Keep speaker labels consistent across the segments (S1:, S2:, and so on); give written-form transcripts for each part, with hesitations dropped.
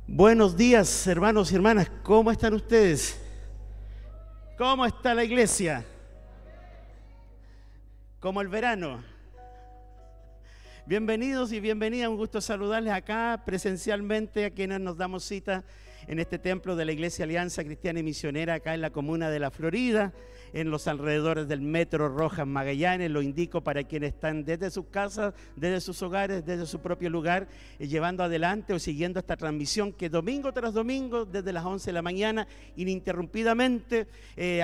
S1: Buenos días, hermanos y hermanas. ¿Cómo están ustedes? ¿Cómo está la iglesia? Como el verano. Bienvenidos y bienvenidas. Un gusto saludarles acá presencialmente a quienes nos damos cita en este templo de la Iglesia Alianza Cristiana y Misionera acá en la comuna de La Florida, en los alrededores del Metro Rojas Magallanes. Lo indico para quienes están desde sus casas, desde sus hogares, desde su propio lugar, llevando adelante o siguiendo esta transmisión que domingo tras domingo, desde las 11 de la mañana, ininterrumpidamente,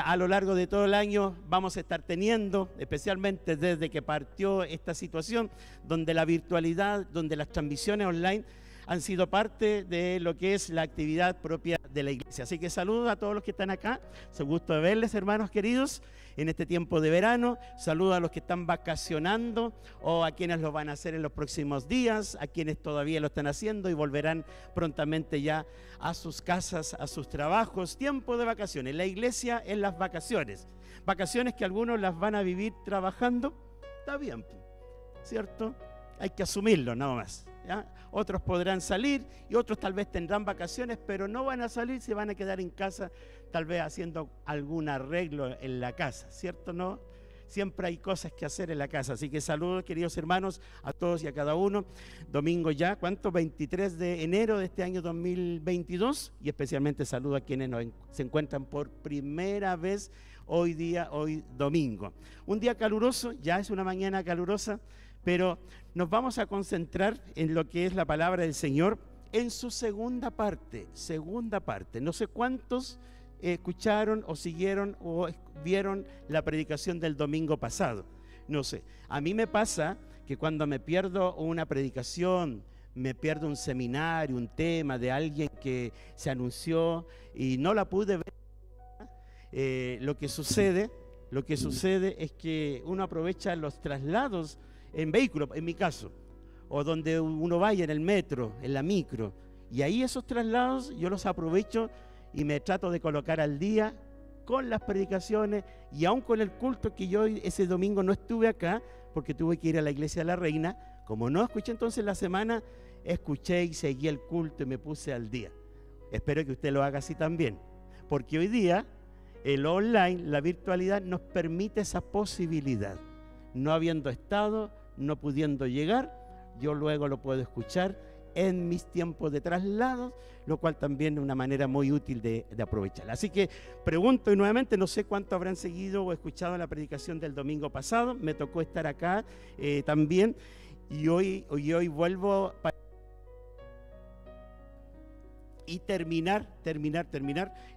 S1: a lo largo de todo el año vamos a estar teniendo, especialmente desde que partió esta situación, donde la virtualidad, donde las transmisiones online han sido parte de lo que es la actividad propia de la iglesia. Así que saludos a todos los que están acá. Es un gusto de verles, hermanos queridos, en este tiempo de verano. Saludos a los que están vacacionando o a quienes lo van a hacer en los próximos días, a quienes todavía lo están haciendo y volverán prontamente ya a sus casas, a sus trabajos. Tiempo de vacaciones. La iglesia en las vacaciones. Vacaciones que algunos las van a vivir trabajando. Está bien, ¿cierto? Hay que asumirlo nada más, ¿ya? Otros podrán salir y otros tal vez tendrán vacaciones, pero no van a salir, se van a quedar en casa, tal vez haciendo algún arreglo en la casa, ¿cierto? ¿No? Siempre hay cosas que hacer en la casa. Así que saludos, queridos hermanos, a todos y a cada uno. Domingo ya, ¿cuánto? 23 de enero de este año 2022. Y especialmente saludo a quienes se encuentran por primera vez hoy día, hoy domingo. Un día caluroso, ya es una mañana calurosa, pero nos vamos a concentrar en lo que es la palabra del Señor en su segunda parte. No sé cuántos escucharon o siguieron o vieron la predicación del domingo pasado. No sé, a mí me pasa que cuando me pierdo una predicación, me pierdo un seminario, un tema de alguien que se anunció y no la pude ver, lo que sucede es que uno aprovecha los traslados en vehículo, en mi caso, o donde uno vaya en el metro, en la micro, y ahí esos traslados yo los aprovecho y me trato de colocar al día con las predicaciones y aún con el culto que yo ese domingo no estuve acá porque tuve que ir a la iglesia de la Reina. Como no escuché entonces la semana, escuché y seguí el culto y me puse al día. Espero que usted lo haga así también, porque hoy día el online, la virtualidad nos permite esa posibilidad. No habiendo estado, no pudiendo llegar, yo luego lo puedo escuchar en mis tiempos de traslados, lo cual también es una manera muy útil de aprovechar. Así que pregunto y nuevamente, no sé cuánto habrán seguido o escuchado la predicación del domingo pasado. Me tocó estar acá también y hoy vuelvo para y terminar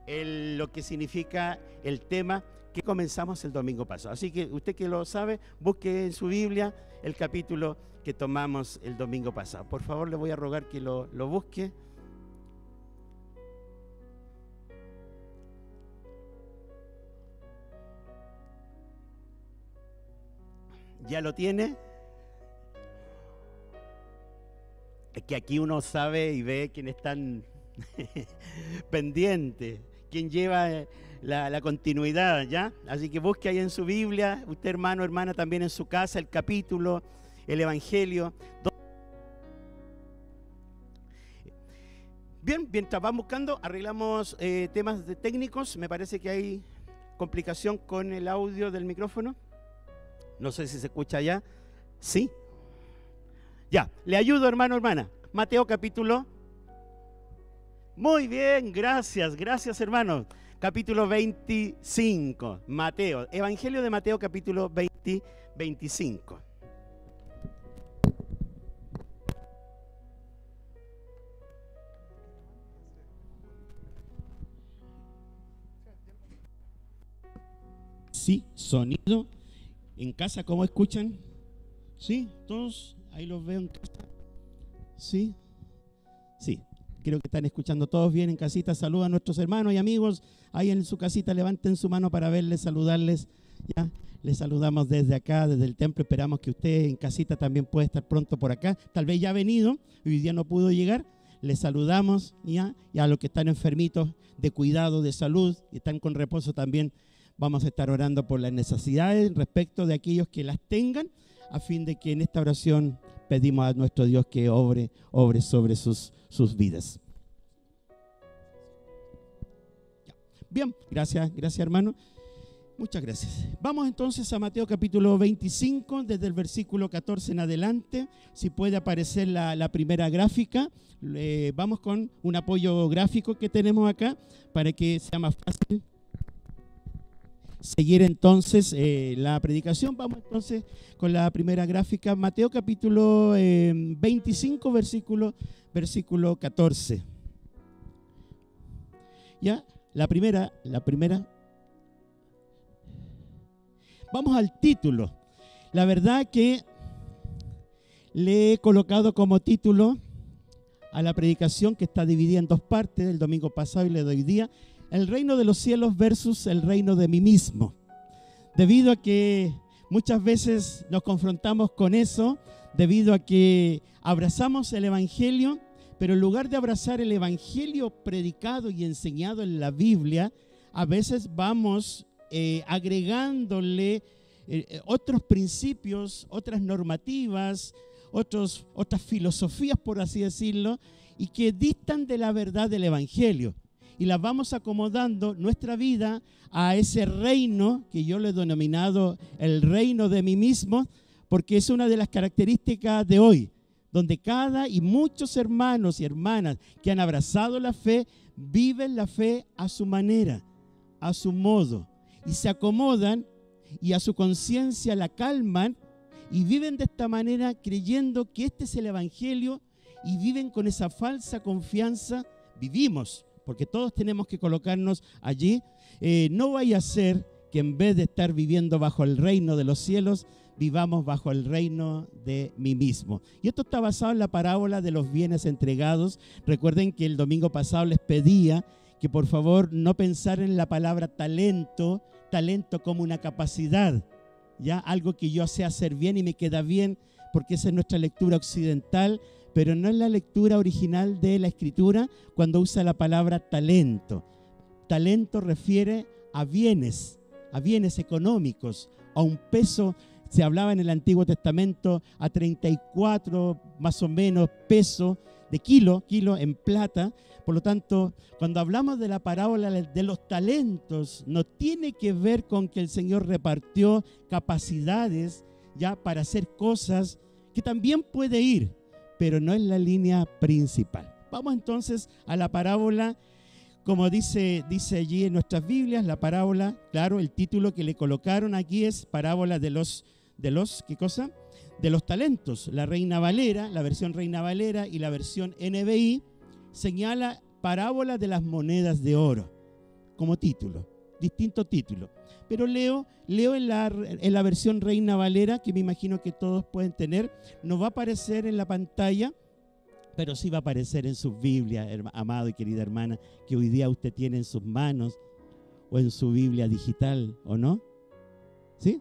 S1: lo que significa el tema que comenzamos el domingo pasado. Así que usted que lo sabe, busque en su Biblia el capítulo que tomamos el domingo pasado. Por favor, le voy a rogar que lo busque. ¿Ya lo tiene? Es que aquí uno sabe y ve quiénes están pendientes, quién lleva la continuidad, ¿ya? Así que busque ahí en su Biblia, usted hermano, hermana, también en su casa, el capítulo, el Evangelio. Bien, mientras van buscando, arreglamos temas técnicos. Me parece que hay complicación con el audio del micrófono. No sé si se escucha ya. ¿Sí? Ya, le ayudo, hermano, hermana. Mateo capítulo. Muy bien, gracias, hermano. Capítulo 25, Mateo. Evangelio de Mateo capítulo 25. Sí, sonido. ¿En casa cómo escuchan? ¿Sí? ¿Todos? Ahí los veo en casa. ¿Sí? Sí. Creo que están escuchando todos bien en casita. Saluda a nuestros hermanos y amigos. Ahí en su casita levanten su mano para verles, saludarles. Ya, les saludamos desde acá, desde el templo. Esperamos que usted en casita también pueda estar pronto por acá. Tal vez ya ha venido, hoy día no pudo llegar. Les saludamos ya, y a los que están enfermitos de cuidado, de salud, y están con reposo también. Vamos a estar orando por las necesidades respecto de aquellos que las tengan, a fin de que en esta oración pedimos a nuestro Dios que obre sobre sus vidas. Bien, gracias hermano. Muchas gracias. Vamos entonces a Mateo capítulo 25, desde el versículo 14 en adelante. Si puede aparecer la primera gráfica. Vamos con un apoyo gráfico que tenemos acá para que sea más fácil seguir entonces la predicación. Vamos entonces con la primera gráfica. Mateo capítulo 25, versículo 14. Ya, la primera. Vamos al título. La verdad que le he colocado como título a la predicación, que está dividida en dos partes, del domingo pasado y le doy hoy día, el reino de los cielos versus el reino de mí mismo. Debido a que muchas veces nos confrontamos con eso, debido a que abrazamos el evangelio, pero en lugar de abrazar el evangelio predicado y enseñado en la Biblia, a veces vamos agregándole otros principios, otras normativas, otras filosofías, por así decirlo, y que distan de la verdad del evangelio. Y las vamos acomodando nuestra vida a ese reino que yo le he denominado el reino de mí mismo, porque es una de las características de hoy, donde cada y muchos hermanos y hermanas que han abrazado la fe, viven la fe a su manera, a su modo, y se acomodan y a su conciencia la calman y viven de esta manera creyendo que este es el evangelio y viven con esa falsa confianza. Vivimos, porque todos tenemos que colocarnos allí. No vaya a ser que en vez de estar viviendo bajo el reino de los cielos, vivamos bajo el reino de mí mismo. Y esto está basado en la parábola de los bienes entregados. Recuerden que el domingo pasado les pedía que por favor no pensar en la palabra talento como una capacidad, ya algo que yo sé hacer bien y me queda bien, porque esa es nuestra lectura occidental, pero no es la lectura original de la Escritura cuando usa la palabra talento. Talento refiere a bienes económicos, a un peso. Se hablaba en el Antiguo Testamento a 34 más o menos pesos de kilo en plata. Por lo tanto, cuando hablamos de la parábola de los talentos, no tiene que ver con que el Señor repartió capacidades ya para hacer cosas, que también puede ir, pero no es la línea principal. Vamos entonces a la parábola, como dice allí en nuestras Biblias, la parábola, claro, el título que le colocaron aquí es parábola de los ¿qué cosa? De los talentos. La Reina Valera, la versión Reina Valera y la versión NBI señala parábola de las monedas de oro como título, distinto título. Pero leo en la versión Reina Valera, que me imagino que todos pueden tener. No va a aparecer en la pantalla, pero sí va a aparecer en sus Biblias, amado y querida hermana, que hoy día usted tiene en sus manos o en su Biblia digital, ¿o no? ¿Sí?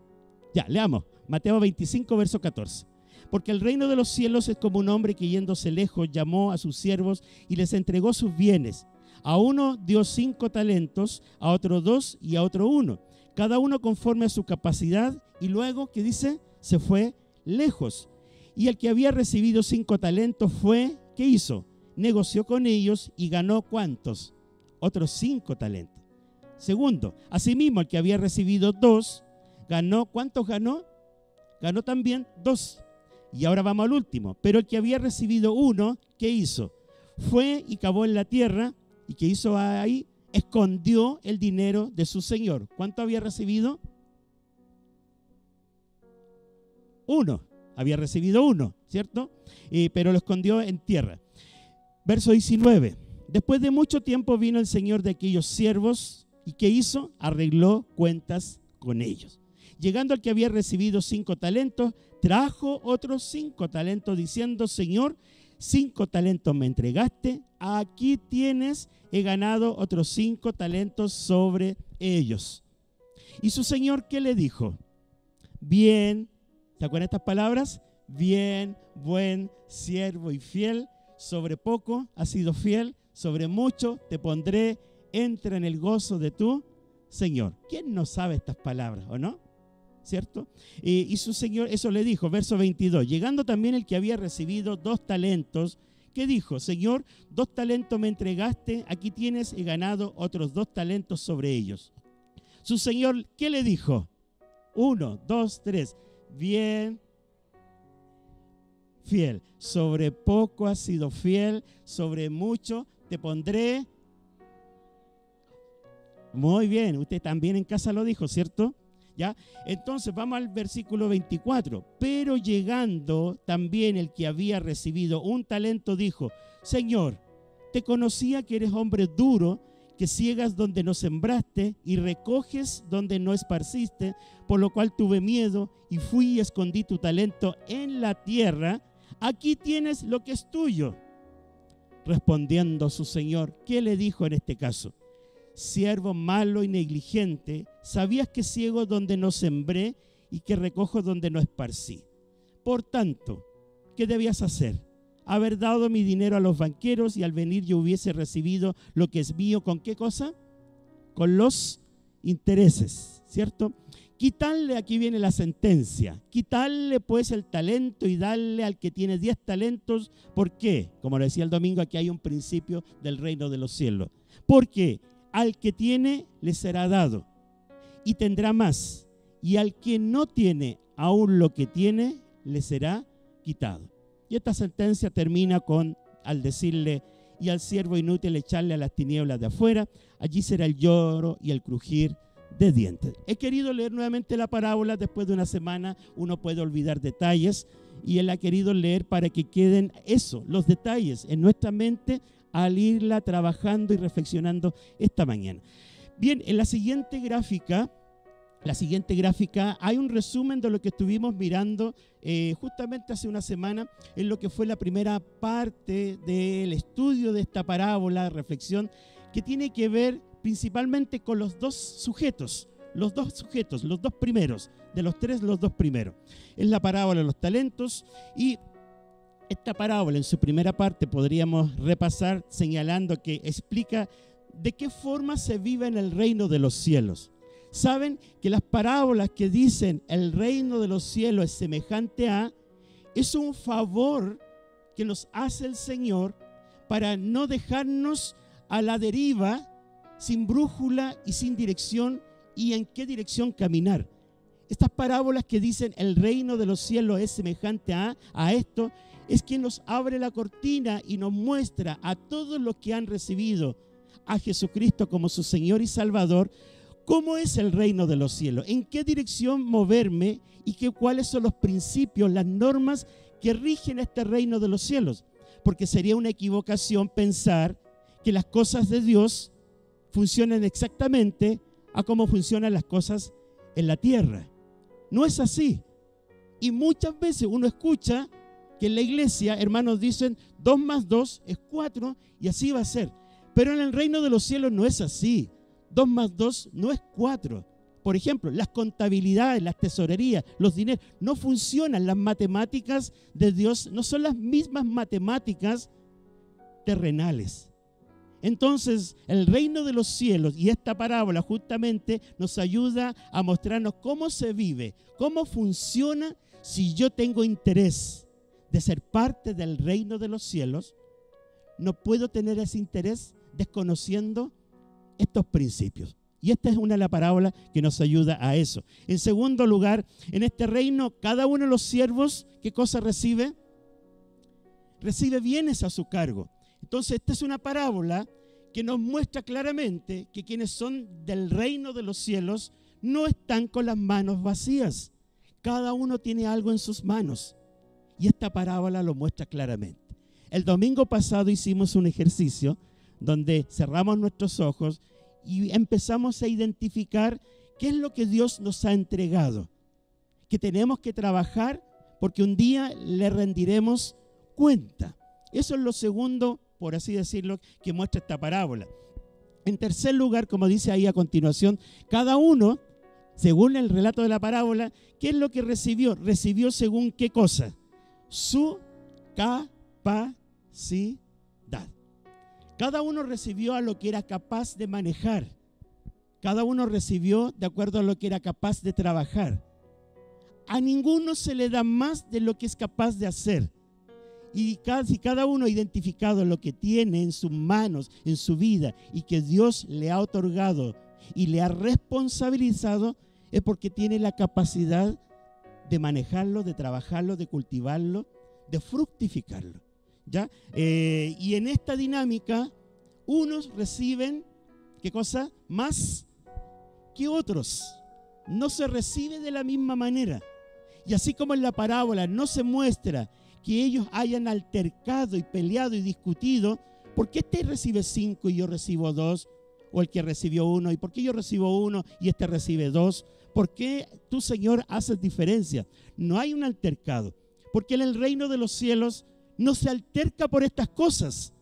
S1: Ya, leamos. Mateo 25, verso 14. Porque el reino de los cielos es como un hombre que yéndose lejos llamó a sus siervos y les entregó sus bienes. A uno dio 5 talentos, a otro 2 y a otro 1, cada uno conforme a su capacidad, y luego, ¿qué dice? Se fue lejos. Y el que había recibido 5 talentos fue, ¿qué hizo? Negoció con ellos y ganó ¿cuántos? Otros 5 talentos. Segundo, asimismo el que había recibido 2, ganó, ¿cuántos ganó? Ganó también 2. Y ahora vamos al último. Pero el que había recibido 1, ¿qué hizo? Fue y cavó en la tierra. ¿Y qué hizo ahí? Escondió el dinero de su señor. ¿Cuánto había recibido? 1. Había recibido 1, ¿cierto? Pero lo escondió en tierra. Verso 19. Después de mucho tiempo vino el señor de aquellos siervos. ¿Y qué hizo? Arregló cuentas con ellos. Llegando al que había recibido 5 talentos, trajo otros 5 talentos diciendo: Señor, 5 talentos me entregaste, aquí tienes, he ganado otros 5 talentos sobre ellos. Y su señor, ¿qué le dijo? Bien, ¿se acuerdan estas palabras? Bien, buen siervo y fiel, sobre poco has sido fiel, sobre mucho te pondré, entra en el gozo de tu Señor. ¿Quién no sabe estas palabras, o no? ¿Cierto? Y su señor eso le dijo, verso 22, llegando también el que había recibido 2 talentos, ¿Qué dijo? Señor, 2 talentos me entregaste, aquí tienes, he ganado otros 2 talentos sobre ellos. Su señor, ¿qué le dijo? 1, 2, 3. Bien, fiel. Sobre poco has sido fiel, sobre mucho te pondré. Muy bien, usted también en casa lo dijo, ¿cierto? ¿Ya? Entonces vamos al versículo 24. Pero llegando también el que había recibido 1 talento dijo, Señor, te conocía que eres hombre duro, que ciegas donde no sembraste y recoges donde no esparciste, por lo cual tuve miedo y fui y escondí tu talento en la tierra. Aquí tienes lo que es tuyo. Respondiendo su señor, ¿qué le dijo en este caso? Siervo malo y negligente, sabías que ciego donde no sembré y que recojo donde no esparcí. Por tanto, ¿qué debías hacer? Haber dado mi dinero a los banqueros y al venir yo hubiese recibido lo que es mío. ¿Con qué cosa? Con los intereses, ¿cierto? Quitarle, aquí viene la sentencia, quitarle pues el talento y darle al que tiene 10 talentos. ¿Por qué? Como lo decía el domingo, aquí hay un principio del reino de los cielos. Porque al que tiene le será dado y tendrá más, y al que no tiene aún lo que tiene le será quitado. Y esta sentencia termina al decirle, y al siervo inútil echarle a las tinieblas de afuera, allí será el lloro y el crujir de dientes. He querido leer nuevamente la parábola. Después de una semana uno puede olvidar detalles, y él ha querido leer para que queden los detalles en nuestra mente al irla trabajando y reflexionando esta mañana. Bien, en la siguiente gráfica hay un resumen de lo que estuvimos mirando justamente hace una semana en lo que fue la primera parte del estudio de esta parábola, reflexión, que tiene que ver principalmente con los dos primeros, de los 3, los 2 primeros. Es la parábola de los talentos, y esta parábola en su primera parte podríamos repasar señalando que explica de qué forma se vive en el reino de los cielos. Saben que las parábolas que dicen el reino de los cielos es semejante a, es un favor que nos hace el Señor para no dejarnos a la deriva, sin brújula y sin dirección, y en qué dirección caminar. Estas parábolas que dicen el reino de los cielos es semejante a esto, es quien nos abre la cortina y nos muestra a todos los que han recibido a Jesucristo como su Señor y Salvador, cómo es el reino de los cielos, en qué dirección moverme y cuáles son los principios, las normas que rigen este reino de los cielos. Porque sería una equivocación pensar que las cosas de Dios funcionan exactamente a cómo funcionan las cosas en la tierra. No es así. Y muchas veces uno escucha que en la iglesia, hermanos, dicen 2 más 2 es 4 y así va a ser. Pero en el reino de los cielos no es así. 2 más 2 no es 4. Por ejemplo, las contabilidades, las tesorerías, los dineros, no funcionan. Las matemáticas de Dios no son las mismas matemáticas terrenales. Entonces, el reino de los cielos y esta parábola justamente nos ayuda a mostrarnos cómo se vive, cómo funciona si yo tengo interés de ser parte del reino de los cielos. No puedo tener ese interés desconociendo estos principios. Y esta es una de las parábolas que nos ayuda a eso. En segundo lugar, en este reino, cada uno de los siervos, ¿qué cosa recibe? Recibe bienes a su cargo. Entonces, esta es una parábola que nos muestra claramente que quienes son del reino de los cielos no están con las manos vacías. Cada uno tiene algo en sus manos. Y esta parábola lo muestra claramente. El domingo pasado hicimos un ejercicio donde cerramos nuestros ojos y empezamos a identificar qué es lo que Dios nos ha entregado, que tenemos que trabajar porque un día le rendiremos cuenta. Eso es lo segundo, por así decirlo, que muestra esta parábola. En tercer lugar, como dice ahí a continuación, cada uno, según el relato de la parábola, ¿qué es lo que recibió? Recibió según qué cosa? Su capacidad. Cada uno recibió a lo que era capaz de manejar. Cada uno recibió de acuerdo a lo que era capaz de trabajar. A ninguno se le da más de lo que es capaz de hacer.
S2: Y si cada uno ha identificado lo que tiene en sus manos, en su vida, y que Dios le ha otorgado y le ha responsabilizado, es porque tiene la capacidad de manejarlo, de trabajarlo, de cultivarlo, de fructificarlo, ¿ya? Y en esta dinámica, unos reciben, ¿qué cosa? Más que otros. No se recibe de la misma manera. Y así como en la parábola no se muestra que ellos hayan altercado y peleado y discutido, ¿por qué este recibe 5 y yo recibo 2? O el que recibió 1, ¿y por qué yo recibo 1 y este recibe 2? ¿Por qué tú, Señor, haces diferencia? No hay un altercado, porque en el reino de los cielos no se alterca por estas cosas.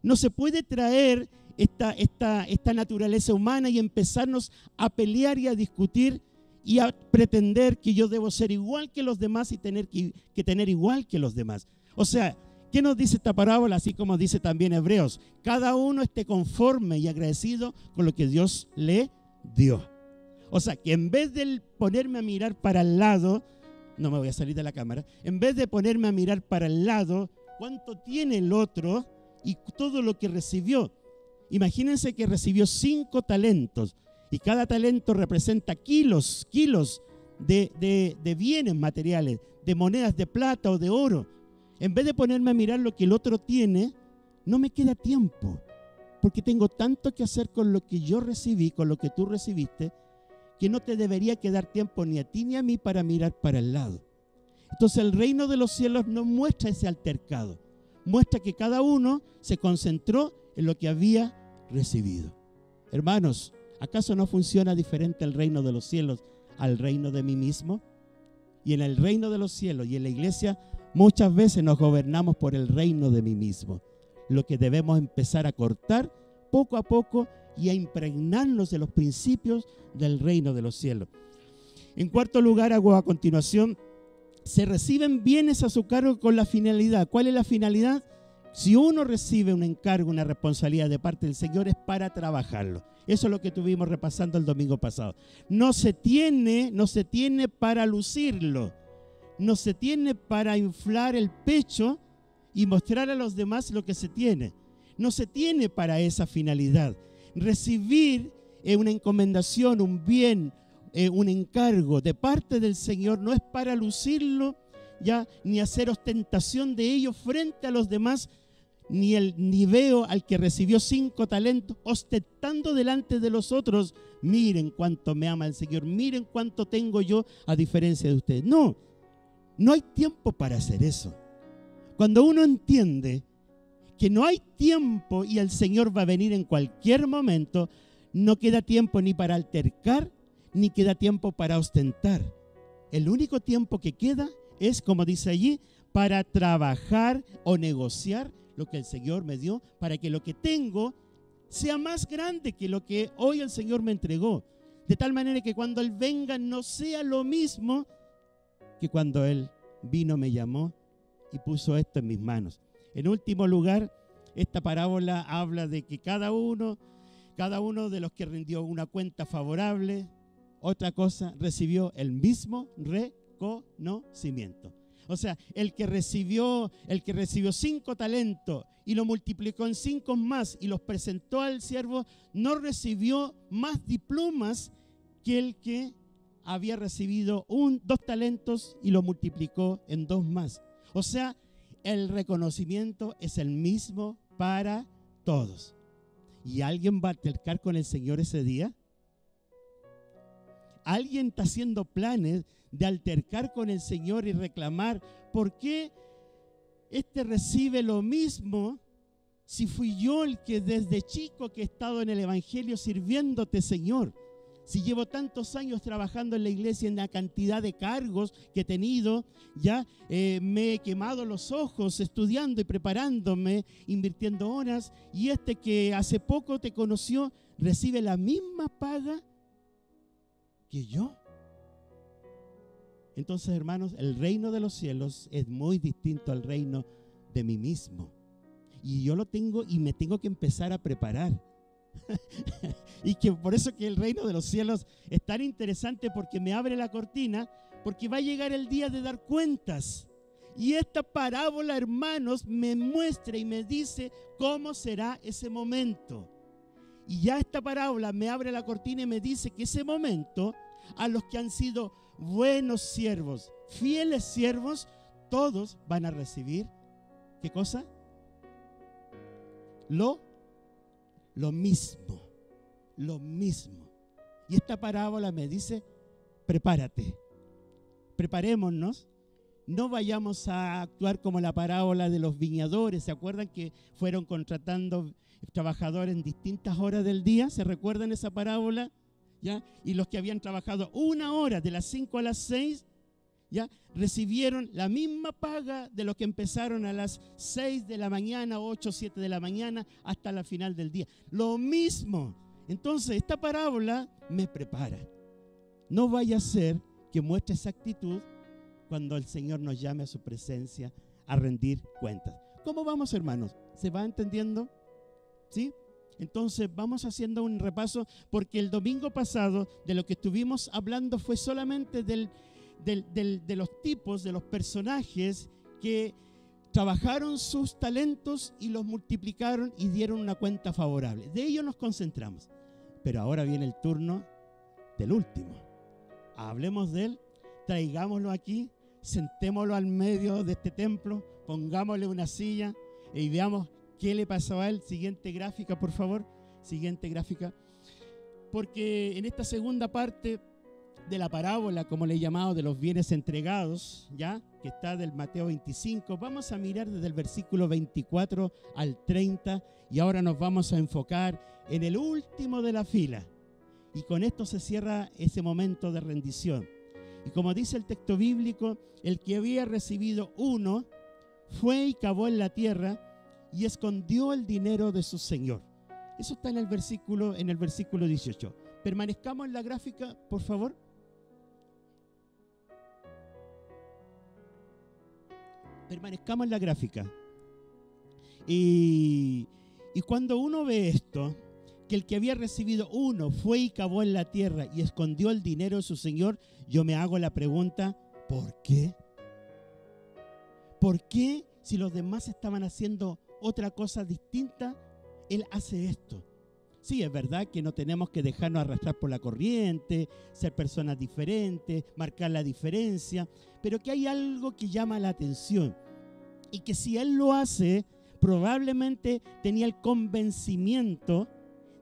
S2: No se puede traer esta naturaleza humana y empezarnos a pelear y a discutir y a pretender que yo debo ser igual que los demás y tener que tener igual que los demás. O sea, ¿qué nos dice esta parábola? Así como dice también Hebreos, cada uno esté conforme y agradecido con lo que Dios le dio. O sea, que en vez de ponerme a mirar para el lado, no me voy a salir de la cámara, en vez de ponerme a mirar para el lado, cuánto tiene el otro y todo lo que recibió. Imagínense que recibió 5 talentos y cada talento representa kilos de bienes materiales, de monedas de plata o de oro. En vez de ponerme a mirar lo que el otro tiene, no me queda tiempo, porque tengo tanto que hacer con lo que yo recibí, con lo que tú recibiste, que no te debería quedar tiempo ni a ti ni a mí para mirar para el lado. Entonces el reino de los cielos no muestra ese altercado, muestra que cada uno se concentró en lo que había recibido. Hermanos, ¿acaso no funciona diferente el reino de los cielos al reino de mí mismo? Y en el reino de los cielos y en la iglesia muchas veces nos gobernamos por el reino de mí mismo, lo que debemos empezar a cortar poco a poco y a impregnarnos de los principios del reino de los cielos. En cuarto lugar, hago a continuación, se reciben bienes a su cargo con la finalidad. ¿Cuál es la finalidad? Si uno recibe un encargo, una responsabilidad de parte del Señor, es para trabajarlo. Eso es lo que estuvimos repasando el domingo pasado. No se tiene para lucirlo. No se tiene para inflar el pecho y mostrar a los demás lo que se tiene. No se tiene para esa finalidad. Recibir una encomendación, un bien, un encargo de parte del Señor no es para lucirlo, ya, ni hacer ostentación de ello frente a los demás, ni veo al que recibió 5 talentos ostentando delante de los otros, miren cuánto me ama el Señor, miren cuánto tengo yo a diferencia de ustedes. No hay tiempo para hacer eso. Cuando uno entiende que no hay tiempo y el Señor va a venir en cualquier momento, no queda tiempo ni para altercar, ni queda tiempo para ostentar. El único tiempo que queda es, como dice allí, para trabajar o negociar lo que el Señor me dio, para que lo que tengo sea más grande que lo que hoy el Señor me entregó. De tal manera que cuando Él venga no sea lo mismo que cuando Él vino, me llamó y puso esto en mis manos. En último lugar, esta parábola habla de que cada uno de los que rindió una cuenta favorable, otra cosa, recibió el mismo reconocimiento. O sea, el que recibió 5 talentos y lo multiplicó en 5 más y los presentó al siervo, no recibió más diplomas que el que había recibido 2 talentos y lo multiplicó en 2 más. O sea, el reconocimiento es el mismo para todos. ¿Y alguien va a altercar con el Señor ese día? ¿Alguien está haciendo planes de altercar con el Señor y reclamar por qué este recibe lo mismo si fui yo el que desde chico que he estado en el Evangelio sirviéndote, Señor? Si llevo tantos años trabajando en la iglesia en la cantidad de cargos que he tenido, ya me he quemado los ojos estudiando y preparándome, invirtiendo horas, y este que hace poco te conoció recibe la misma paga que yo. Entonces, hermanos, el reino de los cielos es muy distinto al reino de mí mismo. Y yo lo tengo y me tengo que empezar a preparar. Y que por eso que el reino de los cielos es tan interesante, porque me abre la cortina, porque va a llegar el día de dar cuentas. Y esta parábola, hermanos, me muestra y me dice cómo será ese momento. Y ya esta parábola me abre la cortina y me dice que ese momento, a los que han sido buenos siervos, fieles siervos, todos van a recibir, ¿qué cosa? Lo mismo, lo mismo. Y esta parábola me dice, prepárate, preparémonos. No vayamos a actuar como la parábola de los viñadores. ¿Se acuerdan que fueron contratando trabajadores en distintas horas del día? ¿Se recuerdan esa parábola? ¿Ya? Y los que habían trabajado 1 hora, de las 5 a las 6, ¿ya? Recibieron la misma paga de los que empezaron a las 6 de la mañana, 8, 7 de la mañana, hasta la final del día. Lo mismo. Entonces, esta parábola me prepara. No vaya a ser que muestre esa actitud cuando el Señor nos llame a su presencia a rendir cuentas. ¿Cómo vamos, hermanos? ¿Se va entendiendo? ¿Sí? Entonces vamos haciendo un repaso, porque el domingo pasado de lo que estuvimos hablando fue solamente de los tipos, de los personajes que trabajaron sus talentos y los multiplicaron y dieron una cuenta favorable. De ello nos concentramos. Pero ahora viene el turno del último. Hablemos de él, traigámoslo aquí, sentémoslo al medio de este templo, pongámosle una silla y veamos qué le pasó a él. Siguiente gráfica, por favor. Siguiente gráfica. Porque en esta segunda parte de la parábola, como le he llamado, de los bienes entregados, ya que está del Mateo 25, vamos a mirar desde el versículo 24 al 30 y ahora nos vamos a enfocar en el último de la fila. Y con esto se cierra ese momento de rendición. Y como dice el texto bíblico, el que había recibido 1 fue y cavó en la tierra y escondió el dinero de su señor. Eso está en el versículo 18. Permanezcamos en la gráfica, por favor. Permanezcamos en la gráfica. Y cuando uno ve esto, que el que había recibido 1 fue y cavó en la tierra y escondió el dinero de su señor, yo me hago la pregunta, ¿por qué? ¿Por qué, si los demás estaban haciendo otra cosa distinta, él hace esto? Sí, es verdad que no tenemos que dejarnos arrastrar por la corriente, ser personas diferentes, marcar la diferencia, pero que hay algo que llama la atención y que si él lo hace, probablemente tenía el convencimiento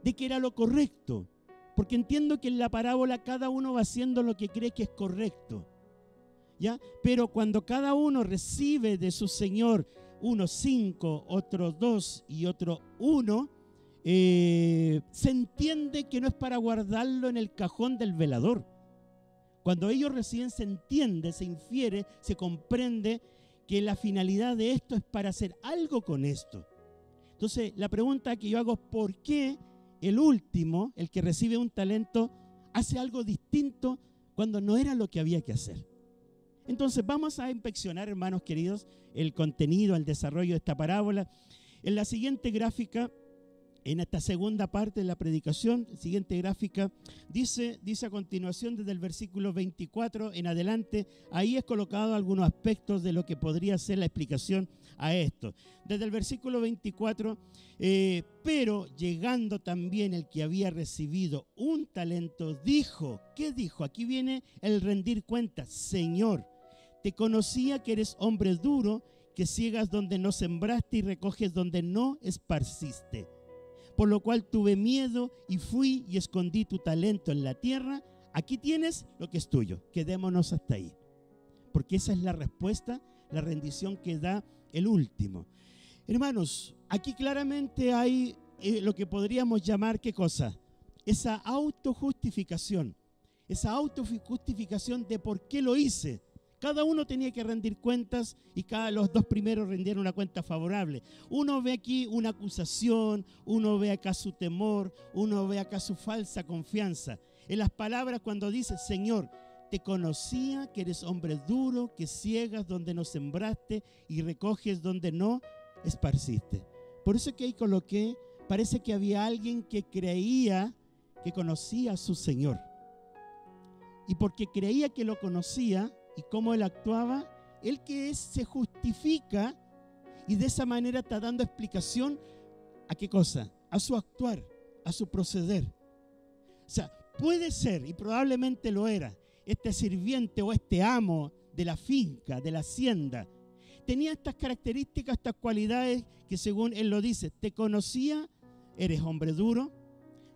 S2: de que era lo correcto, porque entiendo que en la parábola cada uno va haciendo lo que cree que es correcto, ¿ya? Pero cuando cada uno recibe de su Señor, uno 5, otro 2 y otro 1, se entiende que no es para guardarlo en el cajón del velador. Cuando ellos reciben, se entiende, se infiere, se comprende que la finalidad de esto es para hacer algo con esto. Entonces, la pregunta que yo hago es ¿por qué el último, el que recibe un talento, hace algo distinto cuando no era lo que había que hacer? Entonces vamos a inspeccionar, hermanos queridos, el contenido, el desarrollo de esta parábola. En la siguiente gráfica, en esta segunda parte de la predicación, siguiente gráfica, dice a continuación desde el versículo 24 en adelante, ahí es colocado algunos aspectos de lo que podría ser la explicación a esto. Desde el versículo 24, pero llegando también el que había recibido un talento, dijo, ¿qué dijo? Aquí viene el rendir cuentas. Señor, te conocía que eres hombre duro, que ciegas donde no sembraste y recoges donde no esparciste. Por lo cual tuve miedo y fui y escondí tu talento en la tierra. Aquí tienes lo que es tuyo. Quedémonos hasta ahí. Porque esa es la respuesta, la rendición que da el último. Hermanos, aquí claramente hay lo que podríamos llamar, ¿qué cosa? Esa autojustificación. Esa autojustificación de por qué lo hice. Cada uno tenía que rendir cuentas y los 2 primeros rendieron una cuenta favorable. Uno ve aquí una acusación, uno ve acá su temor, uno ve acá su falsa confianza. En las palabras cuando dice, Señor, te conocía que eres hombre duro, que ciegas donde no sembraste y recoges donde no esparciste. Por eso que ahí coloqué, parece que había alguien que creía que conocía a su Señor. Y porque creía que lo conocía, y cómo él actuaba, el que se justifica y de esa manera está dando explicación ¿a qué cosa? A su actuar, a su proceder. O sea, puede ser, y probablemente lo era, este sirviente o este amo de la finca, de la hacienda, tenía estas características, estas cualidades que según él lo dice, te conocía, eres hombre duro,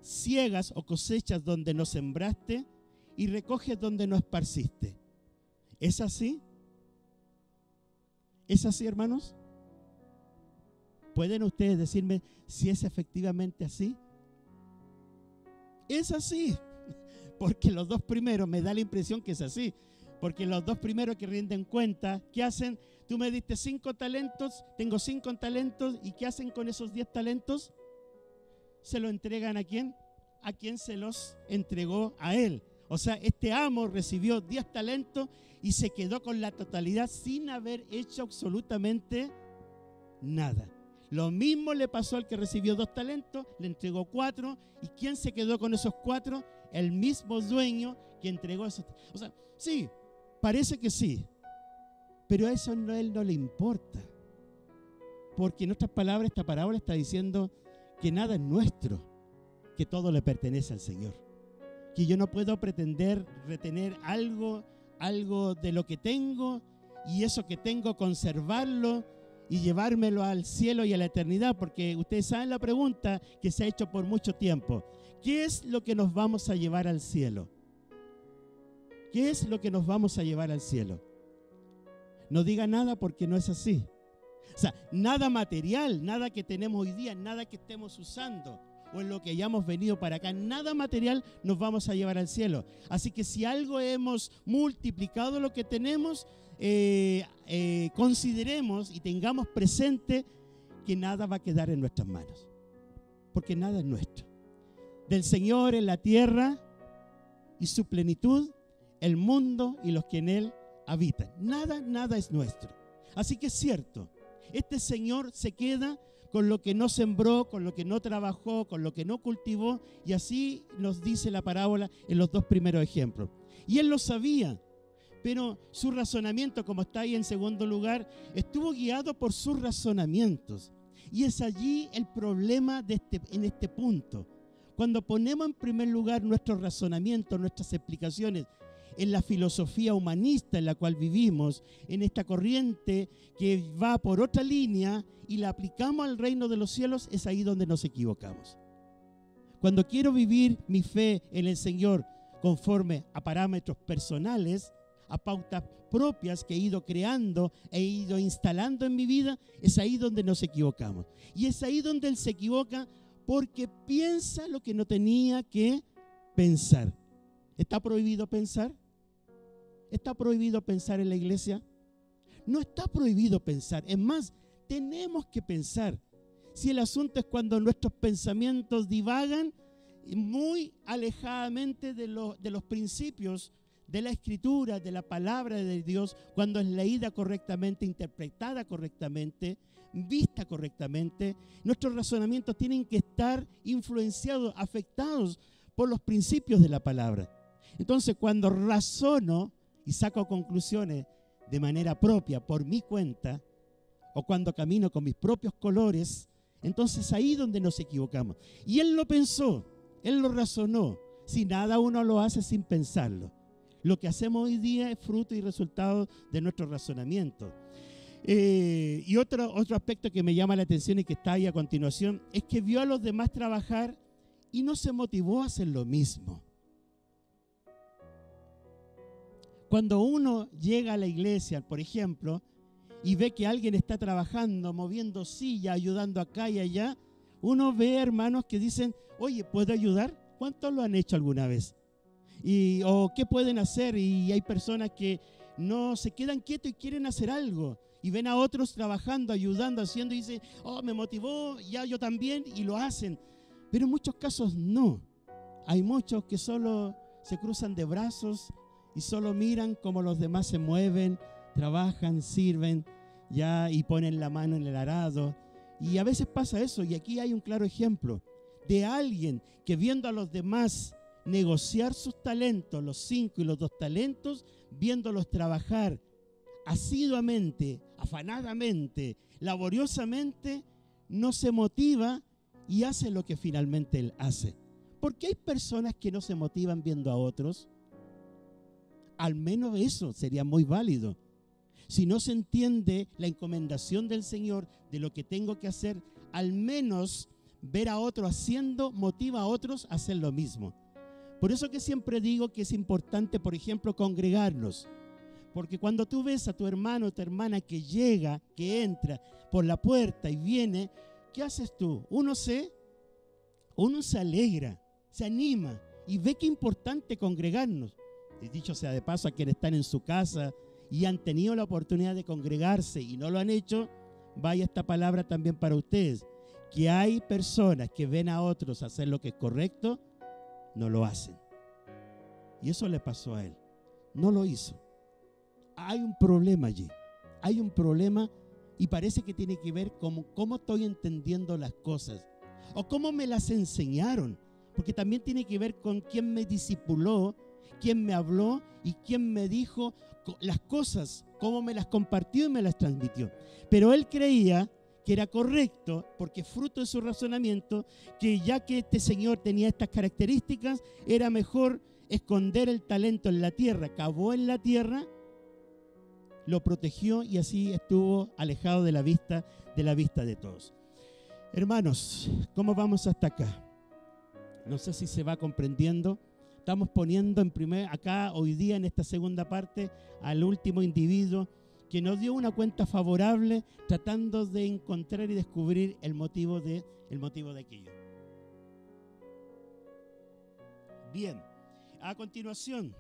S2: ciegas o cosechas donde no sembraste y recoges donde no esparciste. ¿Es así? ¿Es así, hermanos? ¿Pueden ustedes decirme si es efectivamente así? Es así, porque los dos primeros me da la impresión que es así, porque los dos primeros que rinden cuenta, ¿qué hacen? Tú me diste 5 talentos, tengo 5 talentos, ¿y qué hacen con esos 10 talentos? ¿Se lo entregan a quién? A quien se los entregó a él. O sea, este amo recibió 10 talentos y se quedó con la totalidad sin haber hecho absolutamente nada. Lo mismo le pasó al que recibió 2 talentos, le entregó 4. ¿Y quién se quedó con esos 4? El mismo dueño que entregó esos. O sea, sí, parece que sí, pero a eso a él no le importa. Porque en otras palabras, esta parábola está diciendo que nada es nuestro, que todo le pertenece al Señor. Que yo no puedo pretender retener algo de lo que tengo y eso que tengo conservarlo y llevármelo al cielo y a la eternidad, porque ustedes saben la pregunta que se ha hecho por mucho tiempo. ¿Qué es lo que nos vamos a llevar al cielo? ¿Qué es lo que nos vamos a llevar al cielo? No diga nada porque no es así. O sea, nada material, nada que tenemos hoy día, nada que estemos usando o en lo que hayamos venido para acá, nada material nos vamos a llevar al cielo. Así que si algo hemos multiplicado lo que tenemos, consideremos y tengamos presente que nada va a quedar en nuestras manos, porque nada es nuestro. Del Señor en la tierra y su plenitud, el mundo y los que en él habitan. Nada es nuestro. Así que es cierto, este Señor se queda con lo que no sembró, con lo que no trabajó, con lo que no cultivó, y así nos dice la parábola en los 2 primeros ejemplos. Y él lo sabía, pero su razonamiento, como está ahí en segundo lugar, estuvo guiado por sus razonamientos. Y es allí el problema en este punto. Cuando ponemos en primer lugar nuestros razonamientos, nuestras explicaciones, en la filosofía humanista en la cual vivimos, en esta corriente que va por otra línea y la aplicamos al reino de los cielos, es ahí donde nos equivocamos. Cuando quiero vivir mi fe en el Señor conforme a parámetros personales, a pautas propias que he ido creando e he ido instalando en mi vida, es ahí donde nos equivocamos. Y es ahí donde él se equivoca porque piensa lo que no tenía que pensar. ¿Está prohibido pensar? ¿Está prohibido pensar en la iglesia? No está prohibido pensar. Es más, tenemos que pensar. Si el asunto es cuando nuestros pensamientos divagan muy alejadamente de los principios de la Escritura, de la palabra de Dios, cuando es leída correctamente, interpretada correctamente, vista correctamente, nuestros razonamientos tienen que estar influenciados, afectados por los principios de la palabra. Entonces, cuando razono y saco conclusiones de manera propia, por mi cuenta, o cuando camino con mis propios colores, entonces ahí es donde nos equivocamos. Y él lo pensó, él lo razonó. Si nada uno lo hace sin pensarlo. Lo que hacemos hoy día es fruto y resultado de nuestro razonamiento. Y otro aspecto que me llama la atención y que está ahí a continuación, es que vio a los demás trabajar y no se motivó a hacer lo mismo. Cuando uno llega a la iglesia, por ejemplo, y ve que alguien está trabajando, moviendo silla, ayudando acá y allá, uno ve hermanos que dicen, oye, ¿puedo ayudar? ¿Cuántos lo han hecho alguna vez? O ¿qué pueden hacer? Y hay personas que no se quedan quietos y quieren hacer algo. Y ven a otros trabajando, ayudando, haciendo y dicen, oh, me motivó, ya yo también, y lo hacen. Pero en muchos casos no. Hay muchos que solo se cruzan de brazos y solo miran cómo los demás se mueven, trabajan, sirven, ya, y ponen la mano en el arado. Y a veces pasa eso, y aquí hay un claro ejemplo de alguien que viendo a los demás negociar sus talentos, los 5 y los 2 talentos, viéndolos trabajar asiduamente, afanadamente, laboriosamente, no se motiva y hace lo que finalmente él hace. ¿Por qué hay personas que no se motivan viendo a otros? Al menos eso sería muy válido. Si no se entiende la encomendación del Señor de lo que tengo que hacer, al menos ver a otro haciendo motiva a otros a hacer lo mismo. Por eso que siempre digo que es importante, por ejemplo, congregarnos. Porque cuando tú ves a tu hermano o tu hermana que llega, que entra por la puerta y viene, ¿qué haces tú? Uno se alegra, se anima y ve que es importante congregarnos. Y dicho sea de paso, a quienes están en su casa y han tenido la oportunidad de congregarse y no lo han hecho, vaya esta palabra también para ustedes, que hay personas que ven a otros hacer lo que es correcto, no lo hacen. Y eso le pasó a él, no lo hizo. Hay un problema allí, hay un problema y parece que tiene que ver con cómo estoy entendiendo las cosas o cómo me las enseñaron, porque también tiene que ver con quién me discipuló, quién me habló y quién me dijo las cosas, cómo me las compartió y me las transmitió. Pero él creía que era correcto, porque fruto de su razonamiento, que ya que este señor tenía estas características, era mejor esconder el talento en la tierra. Cavó en la tierra, lo protegió y así estuvo alejado de la vista de todos. Hermanos, ¿cómo vamos hasta acá? No sé si se va comprendiendo. Estamos poniendo acá hoy día en esta segunda parte al último individuo que nos dio una cuenta favorable, tratando de encontrar y descubrir el motivo de aquello. Bien, a continuación,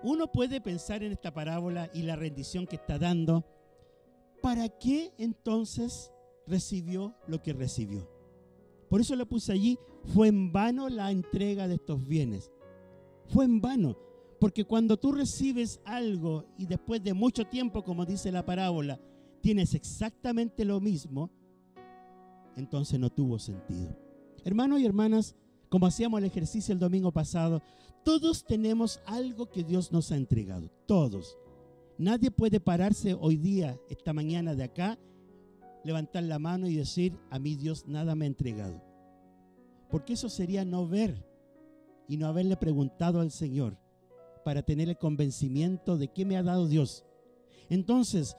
S2: uno puede pensar en esta parábola y la rendición que está dando. ¿Para qué entonces recibió lo que recibió? Por eso le puse allí, fue en vano la entrega de estos bienes. Fue en vano, porque cuando tú recibes algo y después de mucho tiempo, como dice la parábola, tienes exactamente lo mismo, entonces no tuvo sentido. Hermanos y hermanas, como hacíamos el ejercicio el domingo pasado, todos tenemos algo que Dios nos ha entregado, todos. Nadie puede pararse hoy día, esta mañana de acá, levantar la mano y decir, a mí Dios nada me ha entregado. Porque eso sería no ver y no haberle preguntado al Señor para tener el convencimiento de qué me ha dado Dios. Entonces,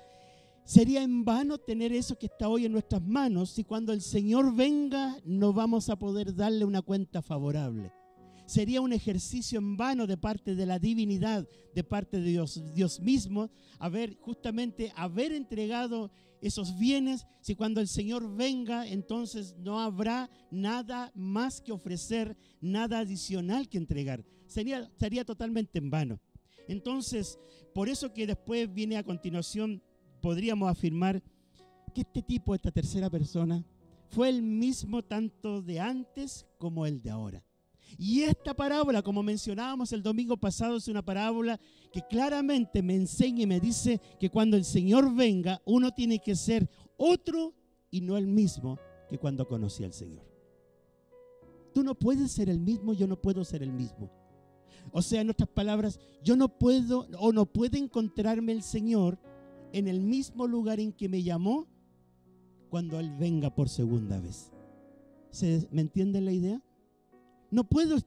S2: sería en vano tener eso que está hoy en nuestras manos si cuando el Señor venga no vamos a poder darle una cuenta favorable. Sería un ejercicio en vano de parte de la divinidad, de parte de Dios mismo, haber entregado esos bienes, si cuando el Señor venga, entonces no habrá nada más que ofrecer, nada adicional que entregar. Sería totalmente en vano. Entonces, por eso que después viene a continuación, podríamos afirmar que esta tercera persona, fue el mismo tanto de antes como el de ahora. Y esta parábola, como mencionábamos el domingo pasado, es una parábola que claramente me enseña y me dice que cuando el Señor venga, uno tiene que ser otro y no el mismo que cuando conocí al Señor. Tú no puedes ser el mismo, yo no puedo ser el mismo. O sea, en otras palabras, yo no puedo o no puede encontrarme el Señor en el mismo lugar en que me llamó cuando Él venga por segunda vez. ¿Me entienden la idea? No puedo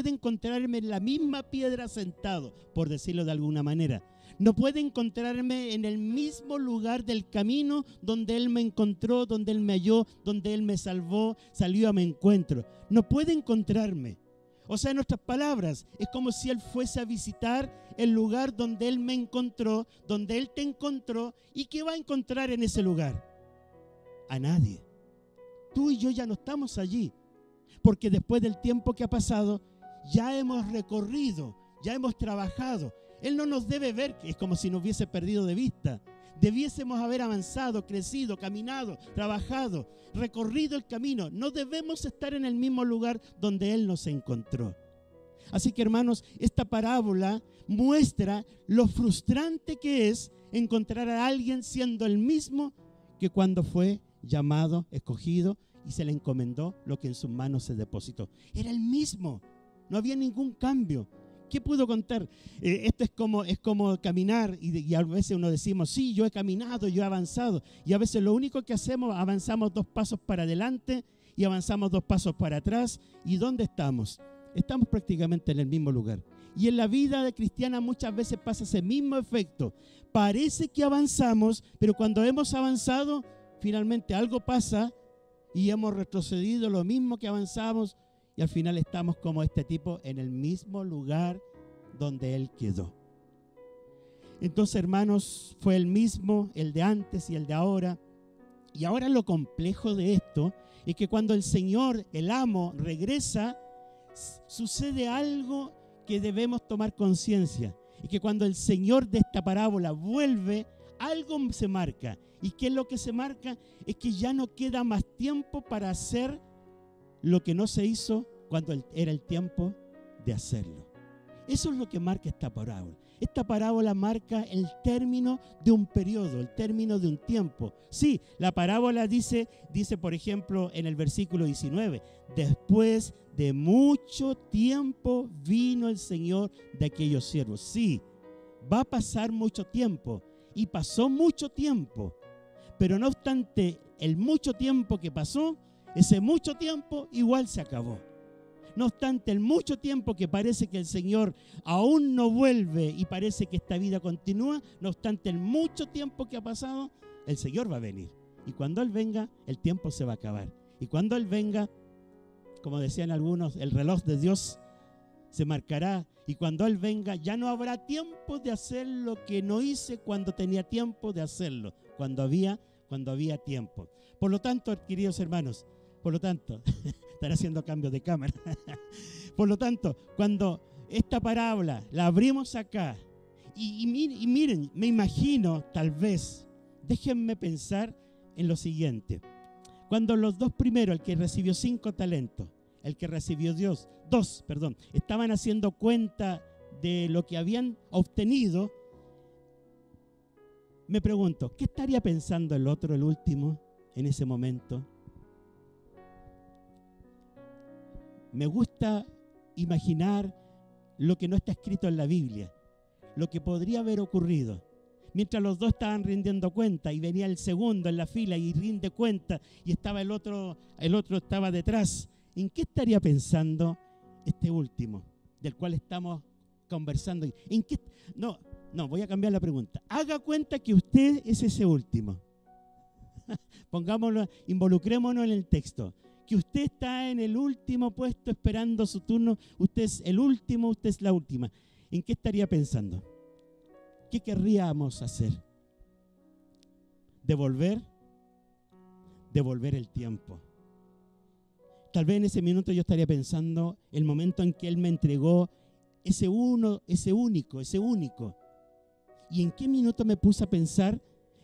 S2: encontrarme en la misma piedra sentado, por decirlo de alguna manera. No puedo encontrarme en el mismo lugar del camino donde Él me encontró, donde Él me halló, donde Él me salvó, salió a mi encuentro. No puede encontrarme. O sea, en nuestras palabras, es como si Él fuese a visitar el lugar donde Él me encontró, donde Él te encontró. ¿Y qué va a encontrar en ese lugar? A nadie. Tú y yo ya no estamos allí. Porque después del tiempo que ha pasado, ya hemos recorrido, ya hemos trabajado. Él no nos debe ver, es como si nos hubiese perdido de vista. Debiésemos haber avanzado, crecido, caminado, trabajado, recorrido el camino. No debemos estar en el mismo lugar donde Él nos encontró. Así que, hermanos, esta parábola muestra lo frustrante que es encontrar a alguien siendo el mismo que cuando fue llamado, escogido, y se le encomendó lo que en sus manos se depositó. Era el mismo, no había ningún cambio. ¿Qué pudo contar? Esto es como caminar y a veces uno decimos, sí, yo he caminado, yo he avanzado. Y a veces lo único que hacemos, avanzamos 2 pasos para adelante y avanzamos 2 pasos para atrás. ¿Y dónde estamos? Estamos prácticamente en el mismo lugar. Y en la vida de cristiana muchas veces pasa ese mismo efecto. Parece que avanzamos, pero cuando hemos avanzado, finalmente algo pasa y hemos retrocedido lo mismo que avanzamos. Y al final estamos como este tipo en el mismo lugar donde él quedó. Entonces, hermanos, fue el mismo, el de antes y el de ahora. Y ahora lo complejo de esto es que cuando el Señor, el amo, regresa, sucede algo que debemos tomar conciencia. Y que cuando el Señor de esta parábola vuelve, algo se marca. ¿Y qué es lo que se marca? Es que ya no queda más tiempo para hacer lo que no se hizo cuando era el tiempo de hacerlo. Eso es lo que marca esta parábola. Esta parábola marca el término de un periodo, el término de un tiempo. Sí, la parábola dice por ejemplo en el versículo 19, después de mucho tiempo vino el Señor de aquellos siervos. Sí, va a pasar mucho tiempo y pasó mucho tiempo, pero no obstante el mucho tiempo que pasó, ese mucho tiempo igual se acabó. No obstante el mucho tiempo que parece que el Señor aún no vuelve y parece que esta vida continúa, no obstante el mucho tiempo que ha pasado, el Señor va a venir. Y cuando Él venga, el tiempo se va a acabar. Y cuando Él venga, como decían algunos, el reloj de Dios se marcará. Y cuando Él venga, ya no habrá tiempo de hacer lo que no hice cuando tenía tiempo de hacerlo, cuando había tiempo. Por lo tanto, queridos hermanos, estaré haciendo cambios de cámara. Por lo tanto, cuando esta parábola la abrimos acá, y miren, me imagino, tal vez, déjenme pensar en lo siguiente. Cuando los 2 primeros, el que recibió 5 talentos, el que recibió 2, estaban haciendo cuenta de lo que habían obtenido, me pregunto, ¿qué estaría pensando el otro, el último, en ese momento? Me gusta imaginar lo que no está escrito en la Biblia, lo que podría haber ocurrido. Mientras los 2 estaban rindiendo cuenta y venía el segundo en la fila y rinde cuenta y estaba el otro estaba detrás. ¿En qué estaría pensando este último, del cual estamos conversando? No, voy a cambiar la pregunta. Haga cuenta que usted es ese último. Pongámoslo, involucrémonos en el texto. Que usted está en el último puesto esperando su turno. Usted es el último, usted es la última. ¿En qué estaría pensando? ¿Qué querríamos hacer? ¿Devolver el tiempo? Tal vez en ese minuto yo estaría pensando el momento en que Él me entregó ese único. ¿Y en qué minuto me puse a pensar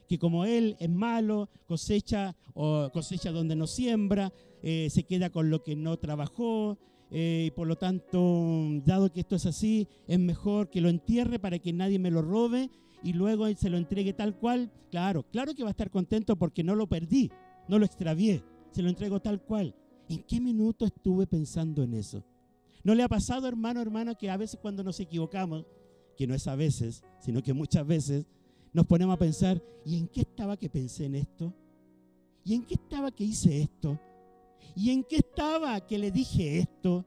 S2: que como Él es malo, cosecha donde no siembra, se queda con lo que no trabajó, y por lo tanto, dado que esto es así, es mejor que lo entierre para que nadie me lo robe y luego Él se lo entregue tal cual? Claro que va a estar contento porque no lo perdí, no lo extravié, se lo entrego tal cual. ¿En qué minuto estuve pensando en eso? ¿No le ha pasado, hermano, que a veces cuando nos equivocamos, que no es a veces, sino que muchas veces, nos ponemos a pensar, ¿y en qué estaba que pensé en esto? ¿Y en qué estaba que hice esto? ¿Y en qué estaba que le dije esto?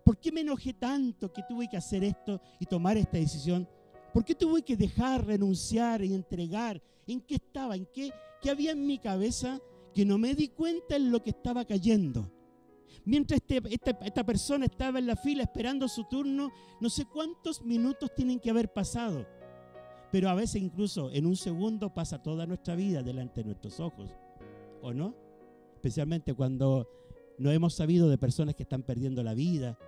S2: ¿Por qué me enojé tanto que tuve que hacer esto y tomar esta decisión? ¿Por qué tuve que dejar, renunciar y entregar? ¿En qué estaba? ¿En qué había en mi cabeza que no me di cuenta en lo que estaba cayendo? Mientras esta persona estaba en la fila esperando su turno, no sé cuántos minutos tienen que haber pasado. Pero a veces incluso en un segundo pasa toda nuestra vida delante de nuestros ojos, ¿o no? Especialmente cuando no hemos sabido de personas que están perdiendo la vida.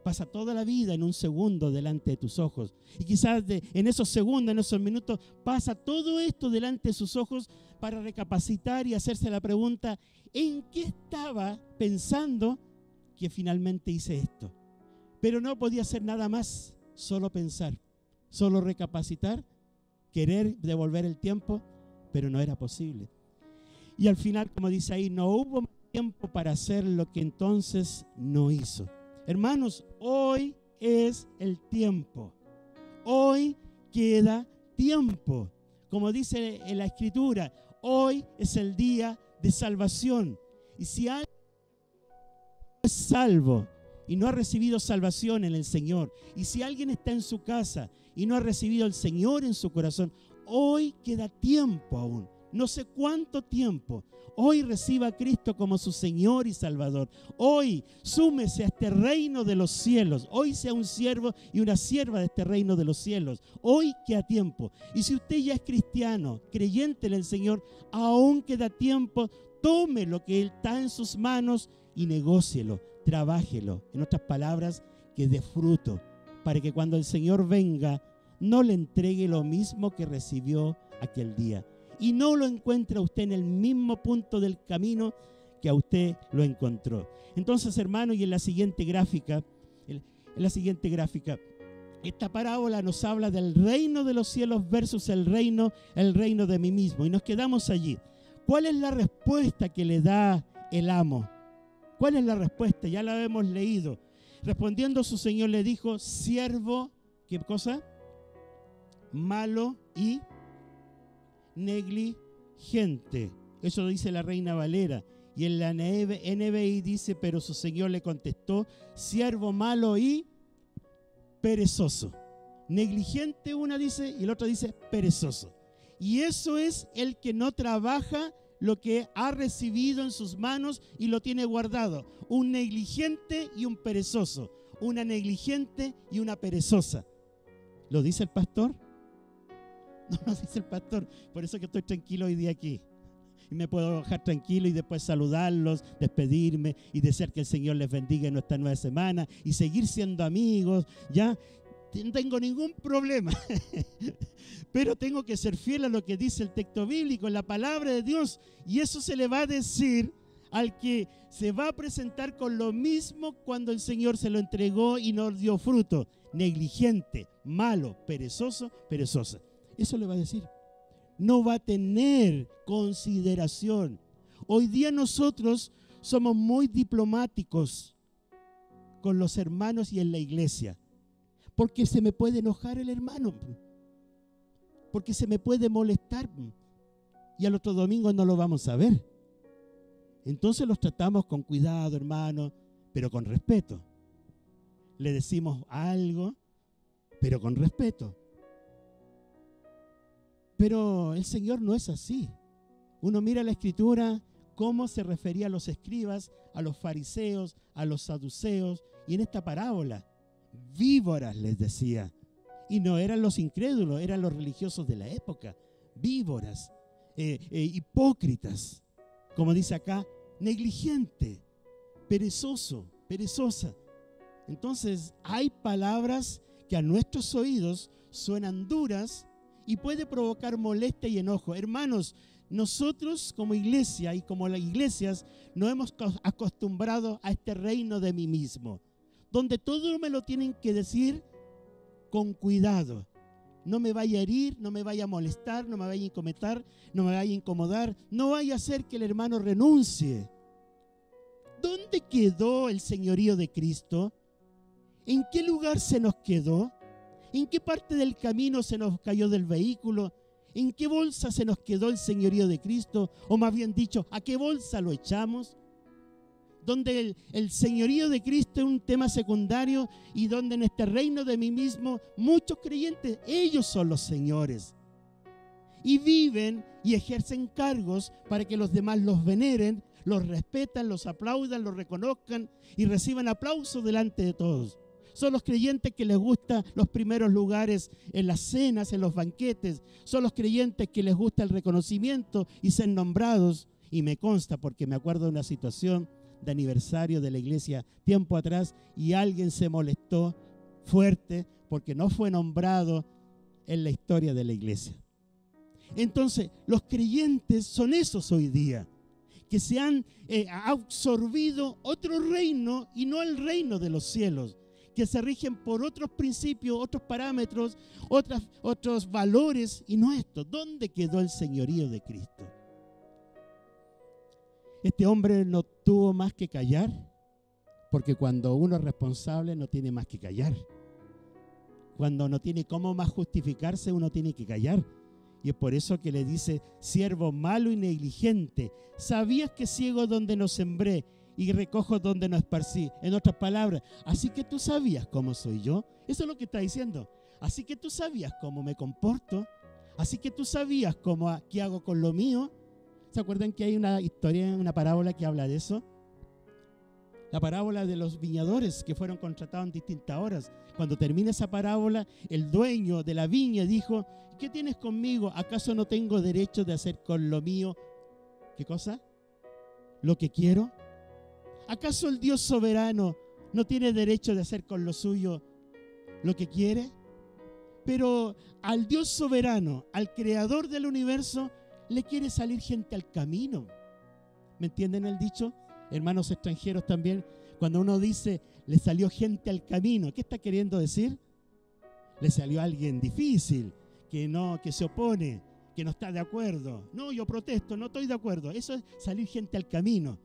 S2: Pasa toda la vida en un segundo delante de tus ojos. Y quizás en esos segundos, en esos minutos, pasa todo esto delante de sus ojos para recapacitar y hacerse la pregunta, ¿en qué estaba pensando que finalmente hice esto? Pero no podía hacer nada más, solo pensar. Solo recapacitar, querer devolver el tiempo, pero no era posible. Y al final, como dice ahí, no hubo más tiempo para hacer lo que entonces no hizo. Hermanos, hoy es el tiempo. Hoy queda tiempo. Como dice en la Escritura, hoy es el día de salvación. Y si alguien es salvo y no ha recibido salvación en el Señor, y si alguien está en su casa y no ha recibido al Señor en su corazón, hoy queda tiempo aún. No sé cuánto tiempo. Hoy reciba a Cristo como su Señor y Salvador. Hoy súmese a este reino de los cielos. Hoy sea un siervo y una sierva de este reino de los cielos. Hoy queda tiempo. Y si usted ya es cristiano, creyente en el Señor, aún queda tiempo. Tome lo que está en sus manos y negócielo, trabájelo. En otras palabras, que dé fruto, para que cuando el Señor venga, no le entregue lo mismo que recibió aquel día. Y no lo encuentra usted en el mismo punto del camino que a usted lo encontró. Entonces, hermano, y en la siguiente gráfica, esta parábola nos habla del reino de los cielos versus el reino de mí mismo. Y nos quedamos allí. ¿Cuál es la respuesta que le da el amo? ¿Cuál es la respuesta? Ya la hemos leído. Respondiendo su señor le dijo, siervo, ¿qué cosa? Malo y negligente. Eso lo dice la Reina Valera. Y en la NBI dice, pero su señor le contestó, siervo malo y perezoso. Negligente una dice y el otro dice perezoso. Y eso es el que no trabaja lo que ha recibido en sus manos y lo tiene guardado. Un negligente y un perezoso. Una negligente y una perezosa. ¿Lo dice el pastor? No lo dice el pastor. Por eso que estoy tranquilo hoy día aquí. Y me puedo bajar tranquilo y después saludarlos, despedirme y desear que el Señor les bendiga en nuestra nueva semana y seguir siendo amigos. Ya no tengo ningún problema. Pero tengo que ser fiel a lo que dice el texto bíblico, la palabra de Dios. Y eso se le va a decir al que se va a presentar con lo mismo cuando el Señor se lo entregó y no dio fruto. Negligente, malo, perezoso, perezosa. Eso le va a decir. No va a tener consideración. Hoy día nosotros somos muy diplomáticos con los hermanos y en la iglesia. Porque se me puede enojar el hermano. Porque se me puede molestar. Y al otro domingo no lo vamos a ver. Entonces los tratamos con cuidado, hermano, pero con respeto. Le decimos algo, pero con respeto. Pero el Señor no es así. Uno mira la Escritura, cómo se refería a los escribas, a los fariseos, a los saduceos, y en esta parábola, víboras les decía. Y no eran los incrédulos, eran los religiosos de la época. Víboras, hipócritas, como dice acá, negligente, perezoso, perezosa. Entonces hay palabras que a nuestros oídos suenan duras y puede provocar molestia y enojo. Hermanos, nosotros como iglesia y como las iglesias nos hemos acostumbrado a este reino de mí mismo, donde todo me lo tienen que decir con cuidado. No me vaya a herir, no me vaya a molestar, no me vaya a incomodar, no me vaya a incomodar, no vaya a hacer que el hermano renuncie. ¿Dónde quedó el señorío de Cristo? ¿En qué lugar se nos quedó? ¿En qué parte del camino se nos cayó del vehículo? ¿En qué bolsa se nos quedó el señorío de Cristo? O más bien dicho, ¿a qué bolsa lo echamos? Donde el señorío de Cristo es un tema secundario y donde en este reino de mí mismo muchos creyentes, ellos son los señores. Y viven y ejercen cargos para que los demás los veneren, los respetan, los aplaudan, los reconozcan y reciban aplausos delante de todos. Son los creyentes que les gustan los primeros lugares en las cenas, en los banquetes. Son los creyentes que les gusta el reconocimiento y ser nombrados. Y me consta porque me acuerdo de una situación de aniversario de la iglesia tiempo atrás y alguien se molestó fuerte porque no fue nombrado en la historia de la iglesia. Entonces, los creyentes son esos hoy día, que se han absorbido otro reino y no el reino de los cielos, que se rigen por otros principios, otros parámetros, otros valores y no esto. ¿Dónde quedó el señorío de Cristo? Este hombre no tuvo más que callar Porque cuando uno es responsable no tiene más que callar. Cuando no tiene cómo más justificarse, uno tiene que callar. Y es por eso que le dice, siervo malo y negligente, ¿sabías que ciego donde no sembré y recojo donde no esparcí? En otras palabras, así que tú sabías cómo soy yo. Eso es lo que está diciendo. Así que tú sabías cómo me comporto. Así que tú sabías qué hago con lo mío. ¿Se acuerdan que hay una historia, una parábola que habla de eso? La parábola de los viñadores que fueron contratados en distintas horas. Cuando termina esa parábola, el dueño de la viña dijo, ¿qué tienes conmigo? ¿Acaso no tengo derecho de hacer con lo mío? ¿Qué cosa? ¿Lo que quiero? ¿Acaso el Dios soberano no tiene derecho de hacer con lo suyo lo que quiere? Pero al Dios soberano, al creador del universo, le quiere salir gente al camino. ¿Me entienden el dicho? Hermanos extranjeros también, cuando uno dice, le salió gente al camino, ¿qué está queriendo decir? Le salió alguien difícil, que se opone, que no está de acuerdo. No, yo protesto, no estoy de acuerdo. Eso es salir gente al camino.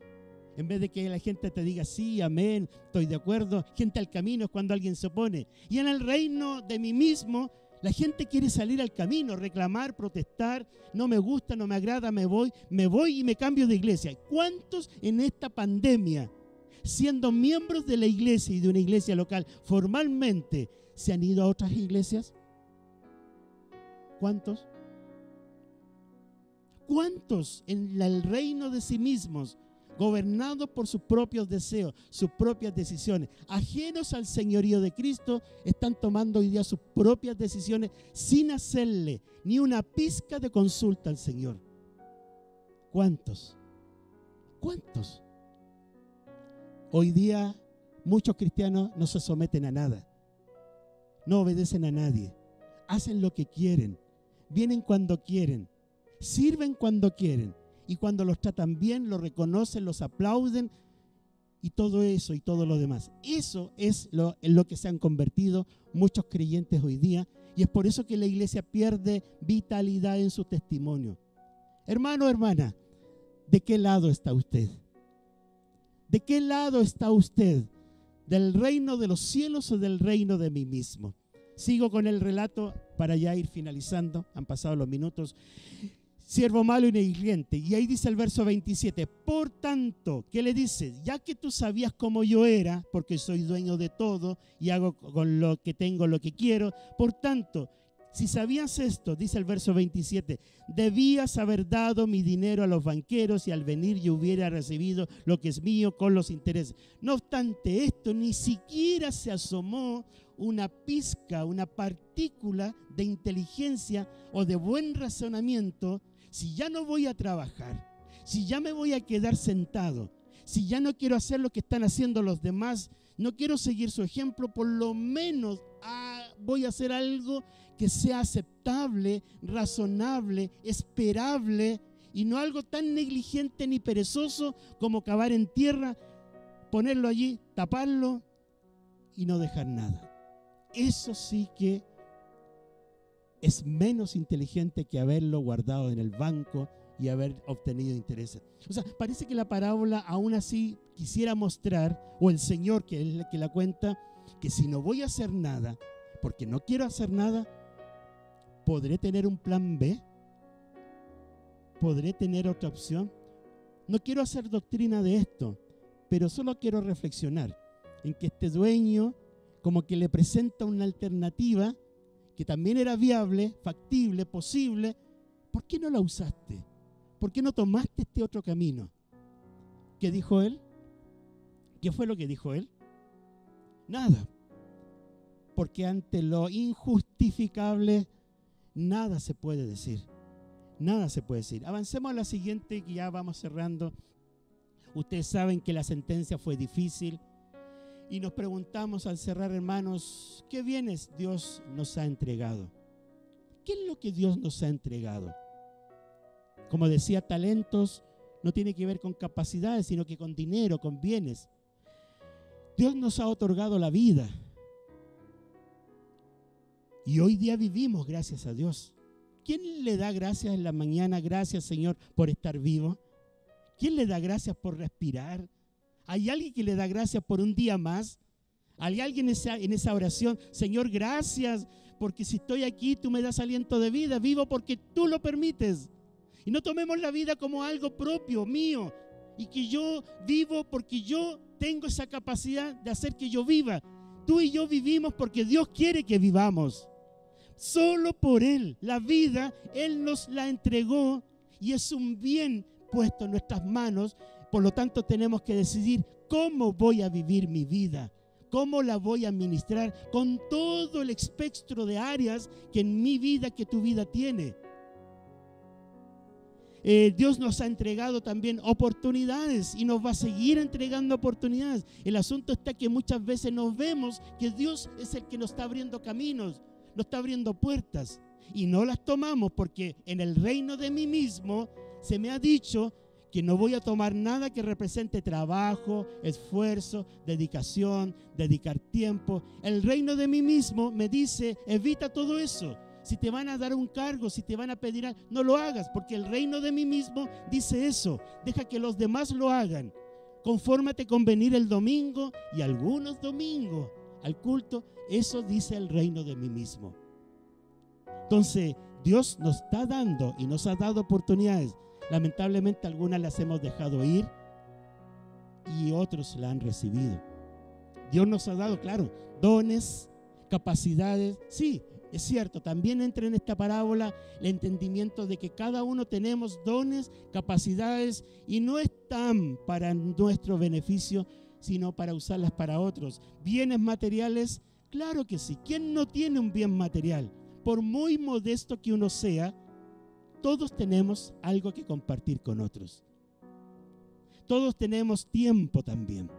S2: En vez de que la gente te diga, sí, amén, estoy de acuerdo, gente al camino es cuando alguien se opone. Y en el reino de mí mismo, la gente quiere salir al camino, reclamar, protestar, no me gusta, no me agrada, me voy y me cambio de iglesia. ¿Cuántos en esta pandemia, siendo miembros de la iglesia y de una iglesia local, formalmente se han ido a otras iglesias? ¿Cuántos? ¿Cuántos en el reino de sí mismos, gobernados por sus propios deseos, sus propias decisiones, ajenos al señorío de Cristo, están tomando hoy día sus propias decisiones sin hacerle ni una pizca de consulta al Señor? ¿Cuántos? ¿Cuántos? Hoy día muchos cristianos no se someten a nada, no obedecen a nadie, hacen lo que quieren, vienen cuando quieren, sirven cuando quieren. Y cuando los tratan bien, los reconocen, los aplauden y todo eso y todo lo demás. Eso es en lo que se han convertido muchos creyentes hoy día. Y es por eso que la iglesia pierde vitalidad en su testimonio. Hermano, hermana, ¿de qué lado está usted? ¿De qué lado está usted? ¿Del reino de los cielos o del reino de mí mismo? Sigo con el relato para ya ir finalizando. Han pasado los minutos. Siervo malo y negligente. Y ahí dice el verso 27. Por tanto, ¿qué le dice? Ya que tú sabías cómo yo era, porque soy dueño de todo y hago con lo que tengo lo que quiero. Por tanto, si sabías esto, dice el verso 27, debías haber dado mi dinero a los banqueros y al venir yo hubiera recibido lo que es mío con los intereses. No obstante esto, ni siquiera se asomó una pizca, una partícula de inteligencia o de buen razonamiento. Si ya no voy a trabajar, si ya me voy a quedar sentado, si ya no quiero hacer lo que están haciendo los demás, no quiero seguir su ejemplo, por lo menos voy a hacer algo que sea aceptable, razonable, esperable y no algo tan negligente ni perezoso como cavar en tierra, ponerlo allí, taparlo y no dejar nada. Eso sí que es menos inteligente que haberlo guardado en el banco y haber obtenido intereses. O sea, parece que la parábola aún así quisiera mostrar, o el Señor que es el que la cuenta, que si no voy a hacer nada, porque no quiero hacer nada, ¿podré tener un plan B? ¿Podré tener otra opción? No quiero hacer doctrina de esto, pero solo quiero reflexionar en que este dueño como que le presenta una alternativa que también era viable, factible, posible. ¿Por qué no la usaste? ¿Por qué no tomaste este otro camino? ¿Qué dijo él? ¿Qué fue lo que dijo él? Nada. Porque ante lo injustificable, nada se puede decir. Nada se puede decir. Avancemos a la siguiente, que ya vamos cerrando. Ustedes saben que la sentencia fue difícil. Y nos preguntamos al cerrar, hermanos, ¿qué bienes Dios nos ha entregado? ¿Qué es lo que Dios nos ha entregado? Como decía, talentos no tiene que ver con capacidades, sino que con dinero, con bienes. Dios nos ha otorgado la vida. Y hoy día vivimos gracias a Dios. ¿Quién le da gracias en la mañana? Gracias, Señor, por estar vivo. ¿Quién le da gracias por respirar? ¿Hay alguien que le da gracias por un día más? ¿Hay alguien en esa oración? Señor, gracias, porque si estoy aquí, tú me das aliento de vida. Vivo porque tú lo permites. Y no tomemos la vida como algo propio, mío, y que yo vivo porque yo tengo esa capacidad de hacer que yo viva. Tú y yo vivimos porque Dios quiere que vivamos. Solo por Él. La vida, Él nos la entregó y es un bien puesto en nuestras manos. Por lo tanto, tenemos que decidir cómo voy a vivir mi vida. ¿Cómo la voy a administrar con todo el espectro de áreas que en mi vida, que tu vida tiene? Dios nos ha entregado también oportunidades y nos va a seguir entregando oportunidades. El asunto está que muchas veces nos vemos que Dios es el que nos está abriendo caminos, nos está abriendo puertas y no las tomamos porque en el reino de mí mismo se me ha dicho que no voy a tomar nada que represente trabajo, esfuerzo, dedicación, dedicar tiempo. El reino de mí mismo me dice, evita todo eso. Si te van a dar un cargo, si te van a pedir algo, no lo hagas, porque el reino de mí mismo dice eso. Deja que los demás lo hagan. Confórmate con venir el domingo y algunos domingos al culto. Eso dice el reino de mí mismo. Entonces, Dios nos está dando y nos ha dado oportunidades. Lamentablemente algunas las hemos dejado ir y otros la han recibido. Dios nos ha dado, claro, dones, capacidades. Sí, es cierto, también entra en esta parábola el entendimiento de que cada uno tenemos dones, capacidades y no están para nuestro beneficio, sino para usarlas para otros. Bienes materiales, claro que sí. ¿Quién no tiene un bien material? Por muy modesto que uno sea, todos tenemos algo que compartir con otros. Todos tenemos tiempo también.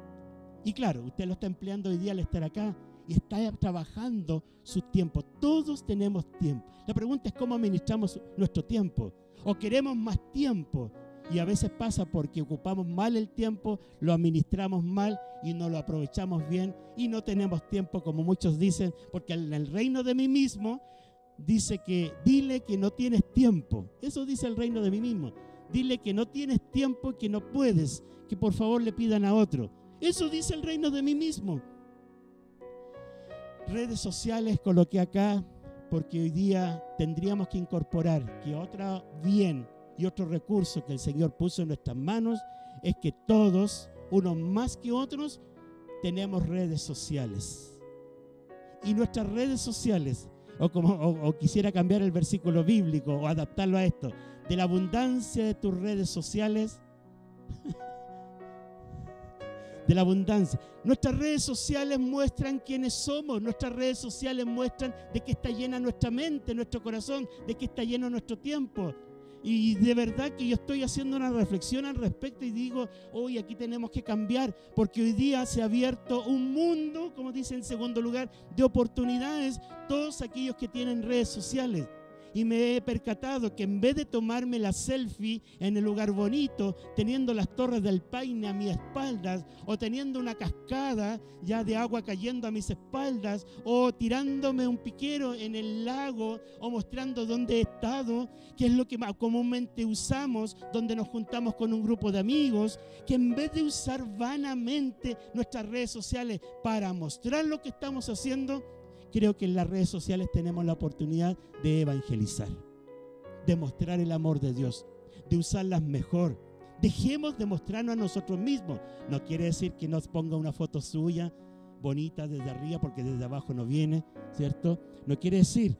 S2: Y claro, usted lo está empleando hoy día al estar acá y está trabajando su tiempo. Todos tenemos tiempo. La pregunta es cómo administramos nuestro tiempo. O queremos más tiempo y a veces pasa porque ocupamos mal el tiempo, lo administramos mal y no lo aprovechamos bien y no tenemos tiempo, como muchos dicen, porque en el reino de mí mismo dice que dile que no tienes tiempo. Eso dice el reino de mí mismo. Dile que no tienes tiempo, que no puedes, que por favor le pidan a otro. Eso dice el reino de mí mismo. Redes sociales coloqué acá porque hoy día tendríamos que incorporar que otro bien y otro recurso que el Señor puso en nuestras manos es que todos, unos más que otros, tenemos redes sociales. Y nuestras redes sociales, o quisiera cambiar el versículo bíblico o adaptarlo a esto, de la abundancia de tus redes sociales, de la abundancia. Nuestras redes sociales muestran quiénes somos, nuestras redes sociales muestran de qué está llena nuestra mente, nuestro corazón, de qué está lleno nuestro tiempo. Y de verdad que yo estoy haciendo una reflexión al respecto y digo, hoy aquí tenemos que cambiar, porque hoy día se ha abierto un mundo, como dice en segundo lugar, de oportunidades, todos aquellos que tienen redes sociales. Y me he percatado que en vez de tomarme la selfie en el lugar bonito, teniendo las Torres del Paine a mis espaldas, o teniendo una cascada ya de agua cayendo a mis espaldas, o tirándome un piquero en el lago, o mostrando dónde he estado, que es lo que comúnmente usamos, donde nos juntamos con un grupo de amigos, que en vez de usar vanamente nuestras redes sociales para mostrar lo que estamos haciendo, creo que en las redes sociales tenemos la oportunidad de evangelizar, de mostrar el amor de Dios, de usarlas mejor. Dejemos de mostrarnos a nosotros mismos. No quiere decir que nos ponga una foto suya bonita desde arriba porque desde abajo no viene, ¿cierto? No quiere decir,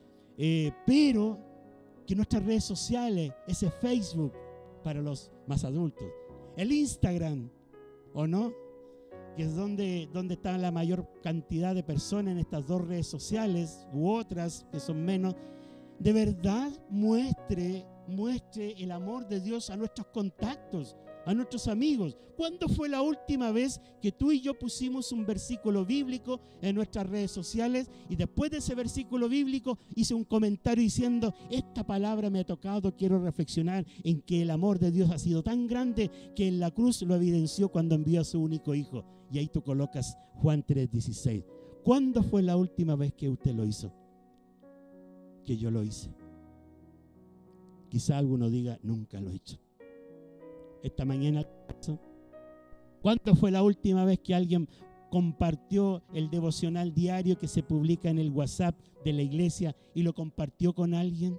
S2: pero que nuestras redes sociales, ese Facebook para los más adultos, el Instagram, ¿o no?, que es donde está la mayor cantidad de personas en estas dos redes sociales u otras que son menos, de verdad muestre el amor de Dios a nuestros contactos, a nuestros amigos. ¿Cuándo fue la última vez que tú y yo pusimos un versículo bíblico en nuestras redes sociales y después de ese versículo bíblico hice un comentario diciendo, esta palabra me ha tocado, quiero reflexionar en que el amor de Dios ha sido tan grande que en la cruz lo evidenció cuando envió a su único hijo? Y ahí tú colocas Juan 3:16. ¿Cuándo fue la última vez que usted lo hizo? Que yo lo hice. Quizá alguno diga, nunca lo he hecho. Esta mañana ¿Cuándo fue la última vez que alguien compartió el devocional diario que se publica en el WhatsApp de la iglesia y lo compartió con alguien?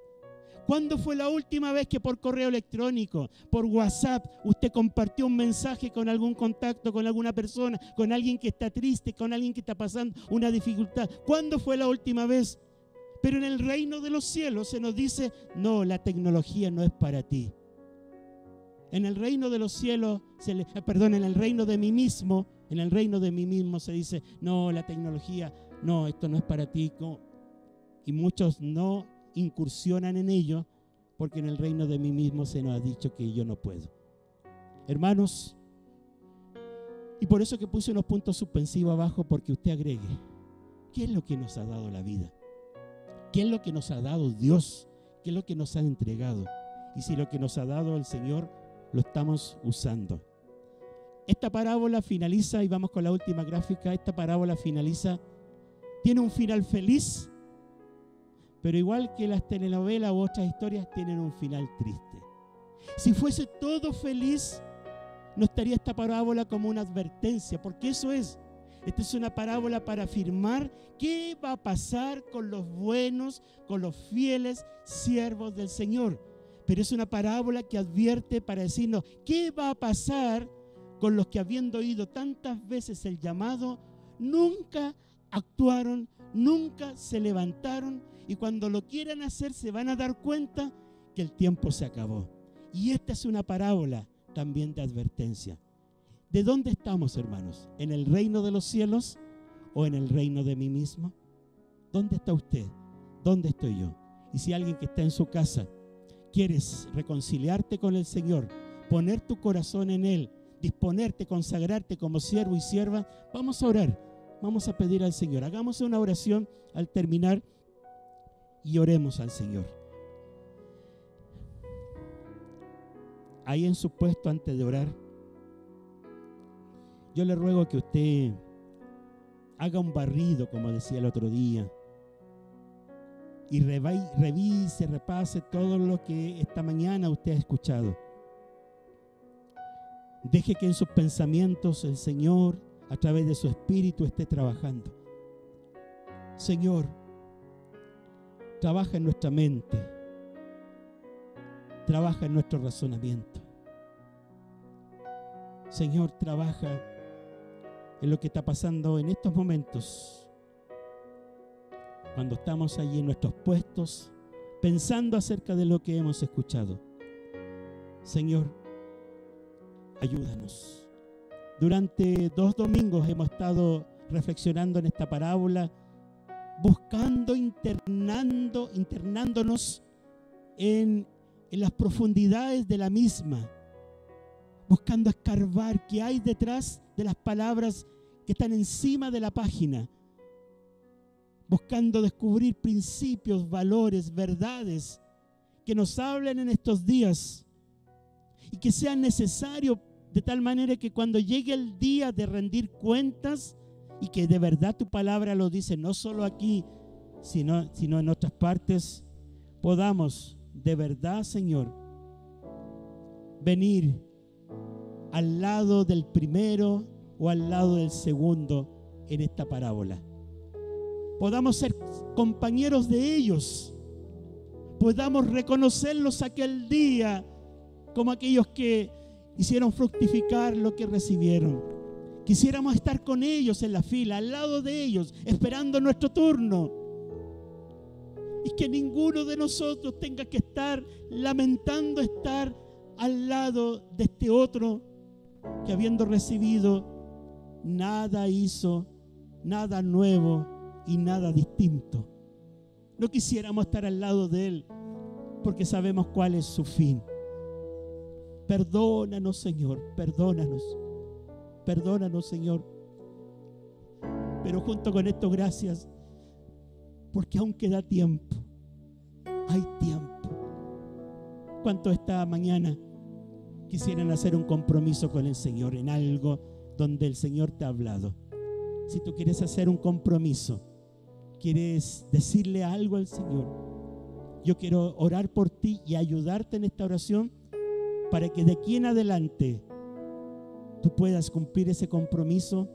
S2: ¿Cuándo fue la última vez que por correo electrónico, por WhatsApp, usted compartió un mensaje con algún contacto, con alguna persona, con alguien que está triste, con alguien que está pasando una dificultad? ¿Cuándo fue la última vez? Pero en el reino de los cielos se nos dice, no, la tecnología no es para ti. En el reino de los cielos, en el reino de mí mismo, se dice, no, la tecnología, no, esto no es para ti. Y muchos no incursionan en ello porque en el reino de mí mismo se nos ha dicho que yo no puedo. Hermanos, y por eso que puse unos puntos suspensivos abajo, porque usted agregue, ¿qué es lo que nos ha dado la vida? ¿Qué es lo que nos ha dado Dios? ¿Qué es lo que nos ha entregado? Y si lo que nos ha dado el Señor lo estamos usando. Esta parábola finaliza, y vamos con la última gráfica, esta parábola finaliza, tiene un final feliz, pero igual que las telenovelas u otras historias tienen un final triste. Si fuese todo feliz, no estaría esta parábola como una advertencia, porque eso es. Esta es una parábola para afirmar qué va a pasar con los buenos, con los fieles siervos del Señor. Pero es una parábola que advierte para decirnos qué va a pasar con los que, habiendo oído tantas veces el llamado, nunca actuaron, nunca se levantaron, y cuando lo quieran hacer se van a dar cuenta que el tiempo se acabó. Y esta es una parábola también de advertencia. ¿De dónde estamos, hermanos? ¿En el reino de los cielos o en el reino de mí mismo? ¿Dónde está usted? ¿Dónde estoy yo? Y si alguien que está en su casa quieres reconciliarte con el Señor, poner tu corazón en Él, disponerte, consagrarte como siervo y sierva, vamos a orar, vamos a pedir al Señor. Hagamos una oración al terminar y oremos al Señor. Ahí en su puesto, antes de orar, yo le ruego que usted haga un barrido, como decía el otro día, y revise, repase todo lo que esta mañana usted ha escuchado. Deje que en sus pensamientos el Señor, a través de su Espíritu, esté trabajando. Señor, trabaja en nuestra mente, trabaja en nuestro razonamiento. Señor, trabaja en lo que está pasando en estos momentos, cuando estamos allí en nuestros puestos, pensando acerca de lo que hemos escuchado. Señor, ayúdanos. Durante 2 domingos hemos estado reflexionando en esta parábola, buscando, internándonos en las profundidades de la misma, buscando escarbar qué hay detrás de las palabras que están encima de la página, buscando descubrir principios, valores, verdades que nos hablen en estos días y que sean necesarios, de tal manera que cuando llegue el día de rendir cuentas, y que de verdad tu palabra lo dice, no solo aquí, sino en otras partes, podamos de verdad, Señor, venir al lado del primero o al lado del segundo en esta parábola. Podamos ser compañeros de ellos, podamos reconocerlos aquel día como aquellos que hicieron fructificar lo que recibieron. Quisiéramos estar con ellos en la fila, al lado de ellos, esperando nuestro turno. Y que ninguno de nosotros tenga que estar lamentando estar al lado de este otro que, habiendo recibido, nada hizo, nada nuevo y nada distinto. No quisiéramos estar al lado de él porque sabemos cuál es su fin. Perdónanos, Señor, perdónanos. Perdónanos, Señor. Pero junto con esto, gracias, porque aún queda tiempo. Hay tiempo. ¿Cuántos esta mañana quisieran hacer un compromiso con el Señor en algo donde el Señor te ha hablado? Si tú quieres hacer un compromiso, quieres decirle algo al Señor, yo quiero orar por ti y ayudarte en esta oración para que de aquí en adelante tú puedas cumplir ese compromiso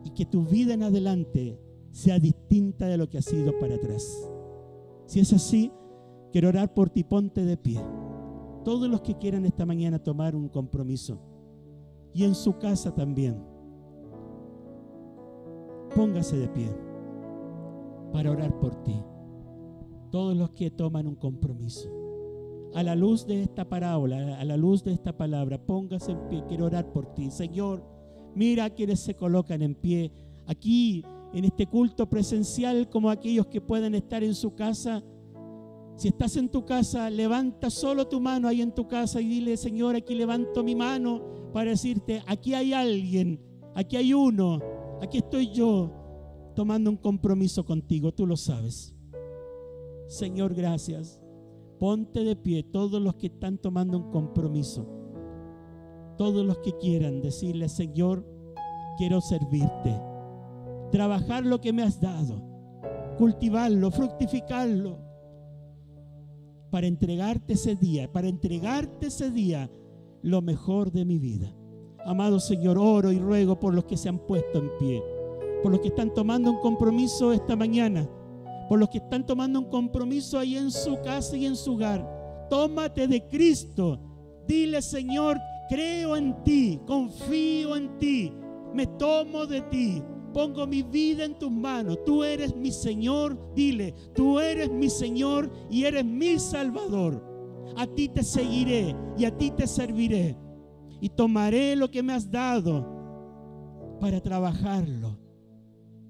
S2: y que tu vida en adelante sea distinta de lo que ha sido para atrás. Si es así, quiero orar por ti, ponte de pie. Todos los que quieran esta mañana tomar un compromiso, y en su casa también, póngase de pie para orar por ti. Todos los que toman un compromiso, a la luz de esta parábola, a la luz de esta palabra, póngase en pie. Quiero orar por ti. Señor, mira a quienes se colocan en pie aquí en este culto presencial, como aquellos que puedan estar en su casa. Si estás en tu casa, levanta solo tu mano ahí en tu casa y dile: Señor, aquí levanto mi mano para decirte: aquí hay alguien, aquí hay uno, aquí estoy yo tomando un compromiso contigo, tú lo sabes. Señor, gracias. Ponte de pie todos los que están tomando un compromiso, todos los que quieran decirle: Señor, quiero servirte, trabajar lo que me has dado, cultivarlo, fructificarlo, para entregarte ese día lo mejor de mi vida. Amado Señor, oro y ruego por los que se han puesto en pie, por los que están tomando un compromiso esta mañana, por los que están tomando un compromiso ahí en su casa y en su hogar. Tómate de Cristo. Dile: Señor, creo en ti, confío en ti, me tomo de ti, pongo mi vida en tus manos. Tú eres mi Señor. Dile: tú eres mi Señor y eres mi Salvador. A ti te seguiré y a ti te serviré, y tomaré lo que me has dado para trabajarlo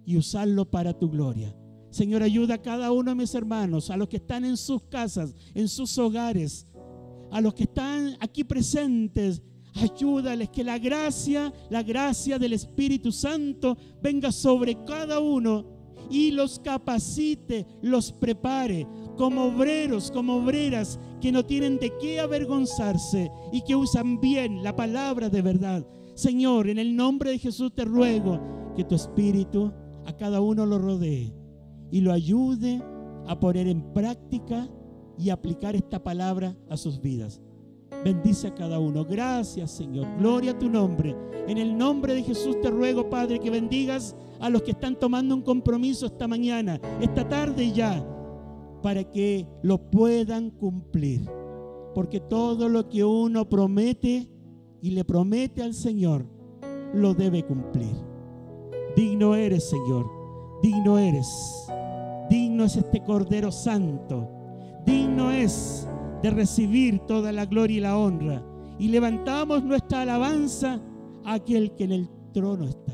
S2: y usarlo para tu gloria. Señor, ayuda a cada uno de mis hermanos, a los que están en sus casas, en sus hogares, a los que están aquí presentes. Ayúdales, que la gracia del Espíritu Santo venga sobre cada uno y los capacite, los prepare como obreros, como obreras que no tienen de qué avergonzarse y que usan bien la palabra de verdad. Señor, en el nombre de Jesús te ruego que tu Espíritu a cada uno lo rodee y lo ayude a poner en práctica y aplicar esta palabra a sus vidas. Bendice a cada uno. Gracias, Señor. Gloria a tu nombre. En el nombre de Jesús te ruego, Padre, que bendigas a los que están tomando un compromiso esta mañana, esta tarde ya, para que lo puedan cumplir. Porque todo lo que uno promete y le promete al Señor, lo debe cumplir. Digno eres, Señor. Digno eres. Digno es este Cordero Santo. Digno es de recibir toda la gloria y la honra. Y levantamos nuestra alabanza a aquel que en el trono está.